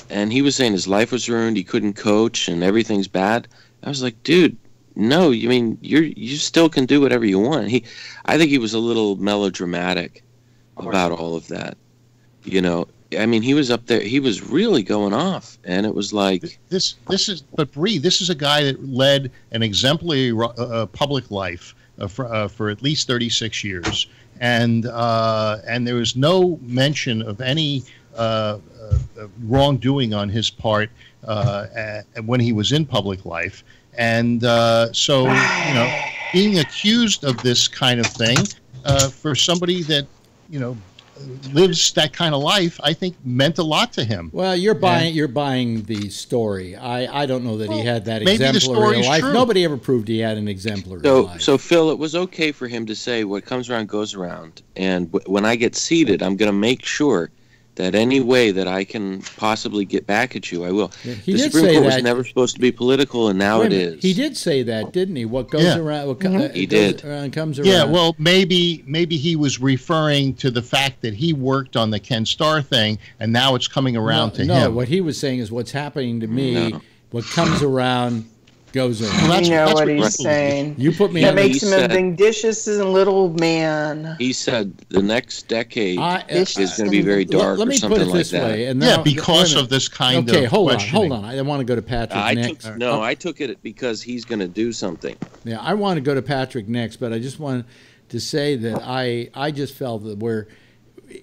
and he was saying his life was ruined, he couldn't coach, and everything's bad. I was like, dude, no, you still can do whatever you want. I think he was a little melodramatic about all of that. I mean, he was up there, he was really going off, and it was like
but Bree, this is a guy that led an exemplary public life for at least 36 years. And there was no mention of any wrongdoing on his part when he was in public life. And so, being accused of this kind of thing for somebody that, lives that kind of life, I think meant a lot to him.
Well, you're buying the story. I don't know that he had that
maybe
exemplary life.
True.
Nobody ever proved he had an exemplary life.
So Phil, it was okay for him to say what comes around goes around, and when I get seated, I'm going to make sure that any way that I can possibly get back at you, I will.
Yeah,
the Supreme Court was never supposed to be political, and now it is.
He did say that, didn't he? What goes around,
he did.
Comes around.
Yeah, well, maybe he was referring to the fact that he worked on the Ken Starr thing, and now it's coming around to him.
No, what he was saying is what's happening to me, what comes around goes around.
Well, you know what he's saying.
You put me
that
on
makes him a vicious and little man.
He said the next decade is going to be very dark.
Let me
or something
put it this
like
way.
that.
And now,
because of this kind of
hold on. I want to go to Patrick next.
I took it because he's going to do something.
Yeah, I want to go to Patrick next, but I just wanted to say that I just felt that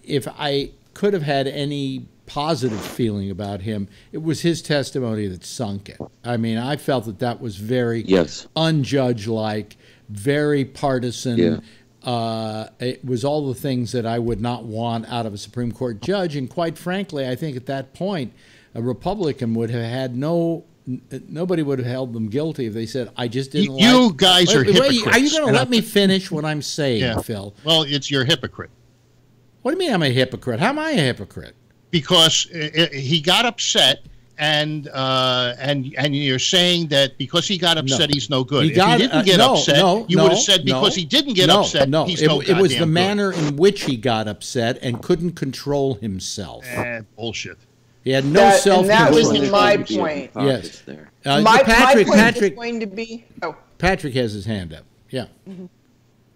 if I could have had any positive feeling about him, it was his testimony that sunk it. I mean, I felt that was very unjudge-like, very partisan. Yeah. It was all the things that I would not want out of a Supreme Court judge, and quite frankly, I think at that point, a Republican would have had nobody would have held them guilty if they said, I just didn't
You guys are hypocrites.
Are you going to let me finish what I'm saying, Phil?
Well, you're a hypocrite.
What do you mean I'm a hypocrite? How am I a hypocrite?
Because he got upset, and you're saying that because he got upset, he's no good. If he didn't get upset, you would have said because he didn't get upset, he's no
It was the
good.
manner in which he got upset and couldn't control himself.
Bullshit.
He had no self-control.
And that was my point.
Yes.
My point is going to be...
Patrick has his hand up. Yeah.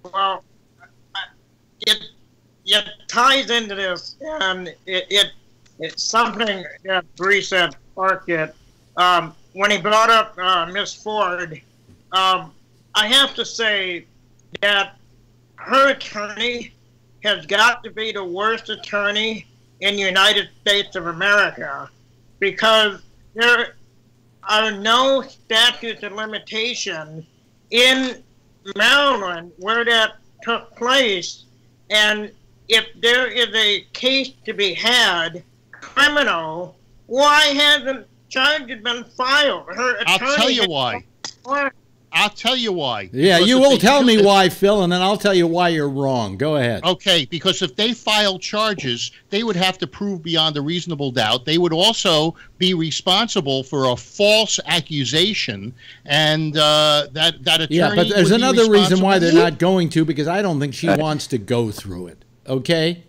Well, it ties into this, and it's something that Bree said sparked it. When he brought up Miss Ford, I have to say that her attorney has got to be the worst attorney in the United States of America, because there are no statutes of limitation in Maryland where that took place, and if there is a case to be had, criminal, why hasn't charges been filed? Her attorney
I'll tell you why. I'll tell you why.
Yeah,
Because
you
if
will
they
tell
do
me
this-
why, Phil, and then I'll tell you why you're wrong. Go ahead.
Okay, because if they file charges, they would have to prove beyond a reasonable doubt. They would also be responsible for a false accusation, and that attorney.
Yeah, but there's
would be
another reason why they're
responsible.
not going to, because I don't think she wants to go through it. Okay?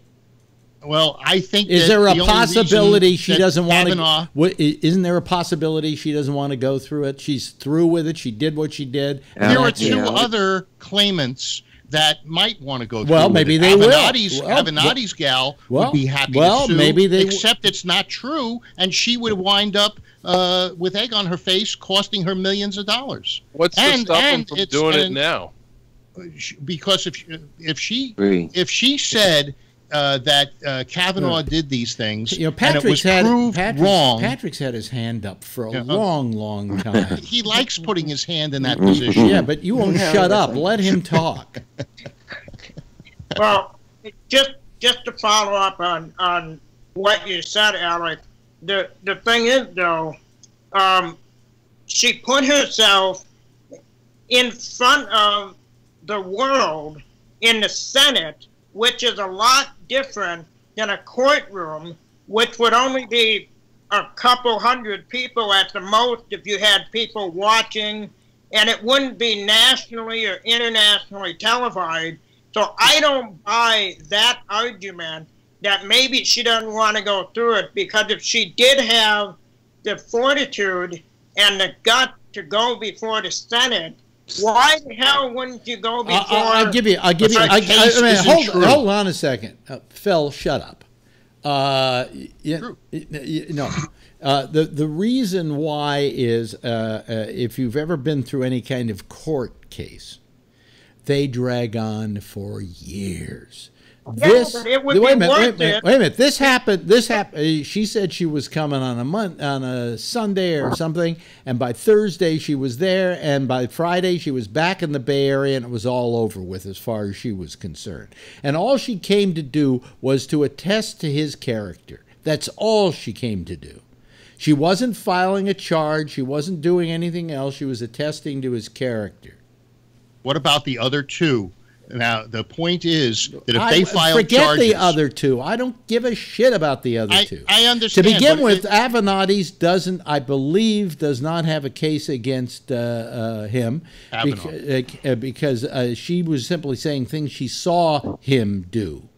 Well, I think.
Is
that
there a
the only
possibility
reason
she
that
doesn't want
Kavanaugh-
to? Isn't there a possibility she doesn't want to go through it? She's through with it. She did what she did.
There are
That's it.
two other claimants that might want to go through.
Well,
with
maybe
it.
they will.
Avenatti's gal would be happy
well,
to sue,
maybe they
except it's not true, and she would wind up with egg on her face, costing her millions of dollars.
What's to stop them from doing it now?
Because if she said that Kavanaugh did these things, and it was
Patrick's
proved wrong.
Patrick's had his hand up for a long time.
He likes putting his hand in that position.
Yeah, but you won't shut up. Let him talk.
Well, just to follow up on what you said, Alex, the thing is, though, she put herself in front of the world in the Senate, which is a lot different than a courtroom, which would only be a couple hundred people at the most if you had people watching, and it wouldn't be nationally or internationally televised. So I don't buy that argument that maybe she doesn't want to go through it, because if she did have the fortitude and the gut to go before the Senate, why the hell wouldn't you go before?
I'll give you. Hold on a second, Phil. Shut up. The reason why is if you've ever been through any kind of court case, they drag on for years.
Yeah, but it would be
wait a
worth it.
minute. This happened. She said she was coming on a Sunday or something, and by Thursday she was there, and by Friday she was back in the Bay Area, and it was all over with as far as she was concerned. And all she came to do was to attest to his character. That's all she came to do. She wasn't filing a charge. She wasn't doing anything else. She was attesting to his character.
What about the other two? Now, the point is that if they file
forget
charges...
the other two. I don't give a shit about the other two.
I understand.
To begin
but
with, Avenatti's does not have a case against him because she was simply saying things she saw him do.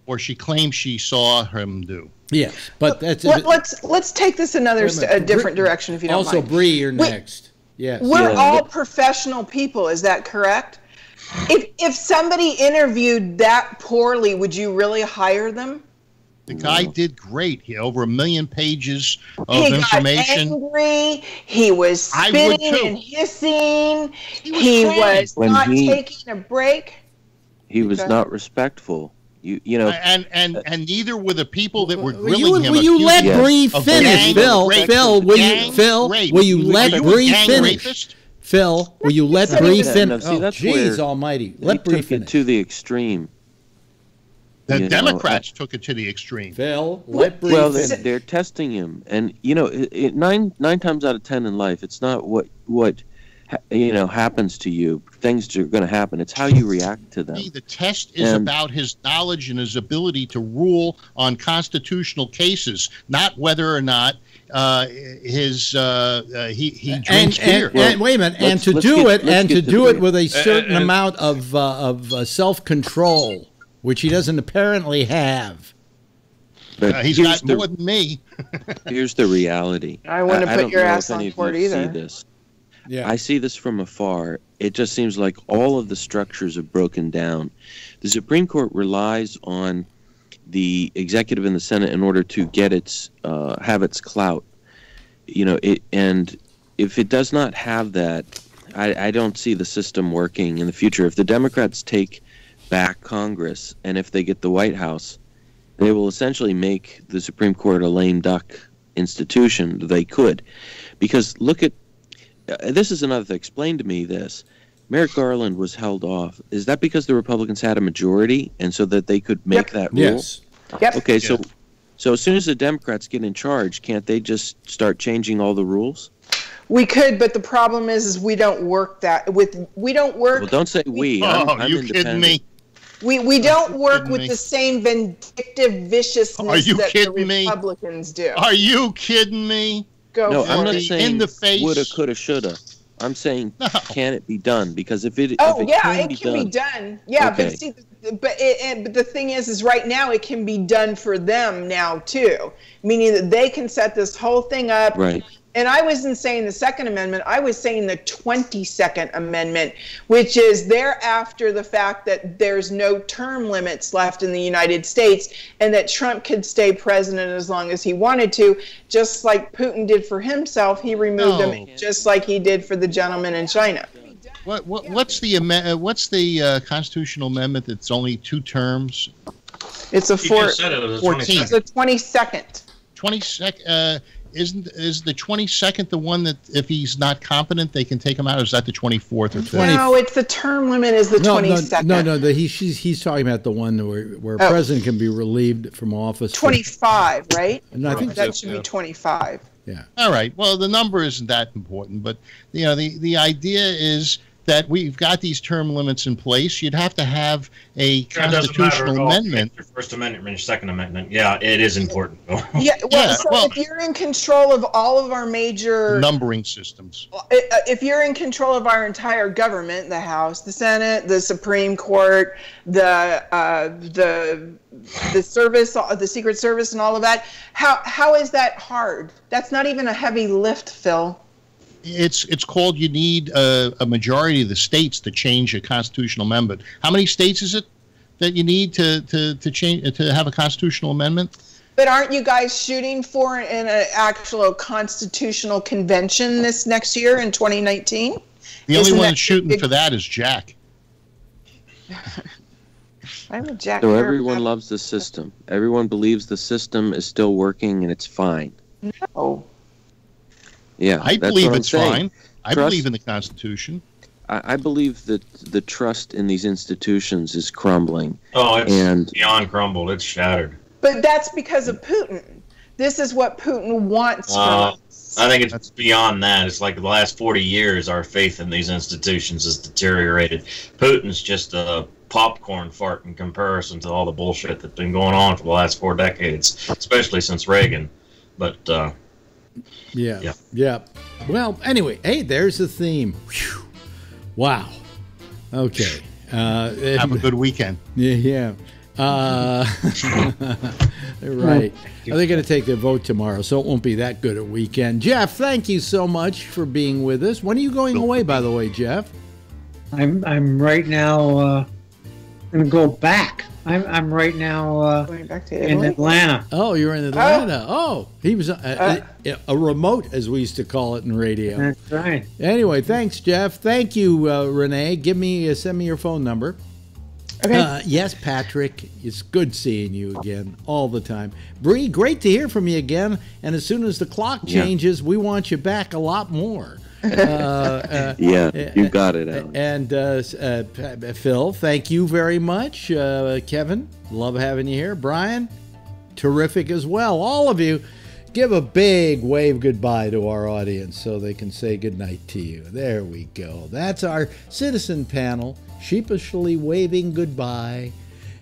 Or she claims she saw him do.
Yes, but that's...
Let's take this a different direction, if you don't mind.
Also, Bree, you're next. Yes.
We're all professional people, is that correct? If somebody interviewed that poorly, would you really hire them?
The guy did great. He had over 1 million pages of
He
information.
got angry. He was spitting and hissing. He was not taking a break.
He was not respectful. You know,
and neither were the people that were grilling him.
Will you let Bree finish, Phil? Phil, will you let Bree finish? Phil, will you let Bree finish?
See, that's
jeez
where
almighty. Let Bree
took
finish.
it to the extreme.
The Democrats took it to the extreme.
Phil, let Bree finish.
They're testing him. And, you know, nine times out of 10 in life, it's not what happens to you. Things are going to happen. It's how you react to them.
The test is about his knowledge and his ability to rule on constitutional cases, not whether or not he drinks beer.
And wait a minute, and to do it with a certain amount of self-control, which he doesn't apparently have.
But
he's got more than me.
Here's the reality.
I wouldn't put your ass on
court
either.
See this.
Yeah.
I see this from afar. It just seems like all of the structures are broken down. The Supreme Court relies on the executive and the Senate in order to get its have its clout. And if it does not have that, I don't see the system working in the future. If the Democrats take back Congress and if they get the White House, they will essentially make the Supreme Court a lame duck institution. They could. Because look at, this is another thing. Explain to me this. Merrick Garland was held off. Is that because the Republicans had a majority and so that they could make that rule?
Yes.
Yep.
Okay, so as soon as the Democrats get in charge, can't they just start changing all the rules?
We could, but the problem is we don't work we don't work.
Well, don't say we. I'm
you kidding me?
We don't work with the same vindictive viciousness
Are you
that the
kidding me?
Republicans do.
Are you kidding me?
No, I'm not
in
saying
the face.
woulda, coulda, shoulda. I'm saying, can it be done? Because if it
can
be
be done. Yeah,
okay.
but see, but the thing is right now it can be done for them now too, meaning that they can set this whole thing up.
Right.
And I wasn't saying the Second Amendment, I was saying the 22nd Amendment, which is thereafter the fact that there's no term limits left in the United States and that Trump could stay president as long as he wanted to, just like Putin did for himself. He removed him just like he did for the gentleman in China.
What's the constitutional amendment that's only 2 terms?
It's a
14th.
It's the 22nd.
22nd. Is the 22nd the one that if he's not competent they can take him out? Or is that the 24th or 5th?
No, it's the term limit is the 22nd.
No. He's talking about the one where a president can be relieved from office.
25, right?
And I think
that should be 25.
Yeah.
All right. Well, the number isn't that important, but the idea is that we've got these term limits in place. You'd have to have a constitutional amendment.
Your First Amendment and your Second Amendment. Yeah, it is important.
If you're in control of all of our major
numbering systems,
if you're in control of our entire government, the House, the Senate, the Supreme Court, the service, the Secret Service, and all of that, how is that hard? That's not even a heavy lift, Phil.
It's called you need a majority of the states to change a constitutional amendment. How many states is it that you need to change to have a constitutional amendment?
But aren't you guys shooting for an actual constitutional convention this next year in 2019?
The only one that's shooting for that is Jack.
I'm a Jack.
So everyone loves the system. Everyone believes the system is still working and it's fine.
No.
Yeah,
I believe it's fine. I believe in the Constitution.
I believe that the trust in these institutions is crumbling.
Oh, it's beyond crumbled. It's shattered.
But that's because of Putin. This is what Putin wants from us.
I think it's beyond that. It's like the last 40 years, our faith in these institutions has deteriorated. Putin's just a popcorn fart in comparison to all the bullshit that's been going on for the last 4 decades, especially since Reagan. But,
Yeah. Well, anyway, hey, there's the theme. Whew. Wow. Okay.
Have a good weekend.
Yeah. Right. They're going to take their vote tomorrow, so it won't be that good a weekend. Jeff, thank you so much for being with us. When are you going away, by the way, Jeff?
I'm right now going to go back. I'm right now
Going back to
in
Italy?
Atlanta.
Oh, you're in Atlanta. Oh, he was a remote, as we used to call it in radio.
That's right.
Anyway, thanks, Jeff. Thank you, Renee. Send me your phone number.
Okay.
Yes, Patrick. It's good seeing you again all the time. Bree, great to hear from you again. And as soon as the clock changes, we want you back a lot more.
Yeah, you got it, Alan.
And Phil, thank you very much. Kevin, love having you here. Brian, terrific as well. All of you, give a big wave goodbye to our audience so they can say goodnight to you. There we go. That's our citizen panel, sheepishly waving goodbye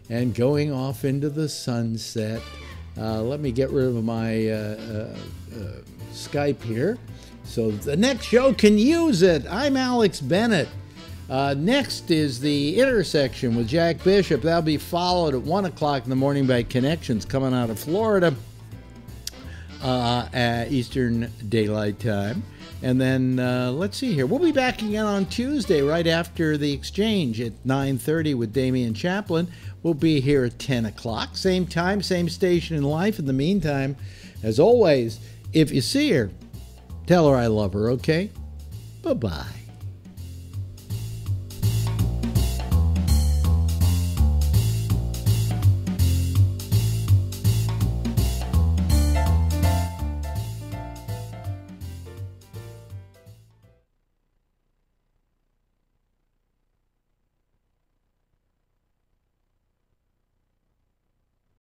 and going off into the sunset. Let me get rid of my Skype here so the next show can use it. I'm Alex Bennett. Next is The Intersection with Jack Bishop. That'll be followed at 1 o'clock in the morning by Connections coming out of Florida at Eastern Daylight Time. And then, let's see here. We'll be back again on Tuesday, right after the exchange at 9:30 with Damian Chaplin. We'll be here at 10 o'clock. Same time, same station in life. In the meantime, as always, if you see her, tell her I love her, okay? Bye-bye.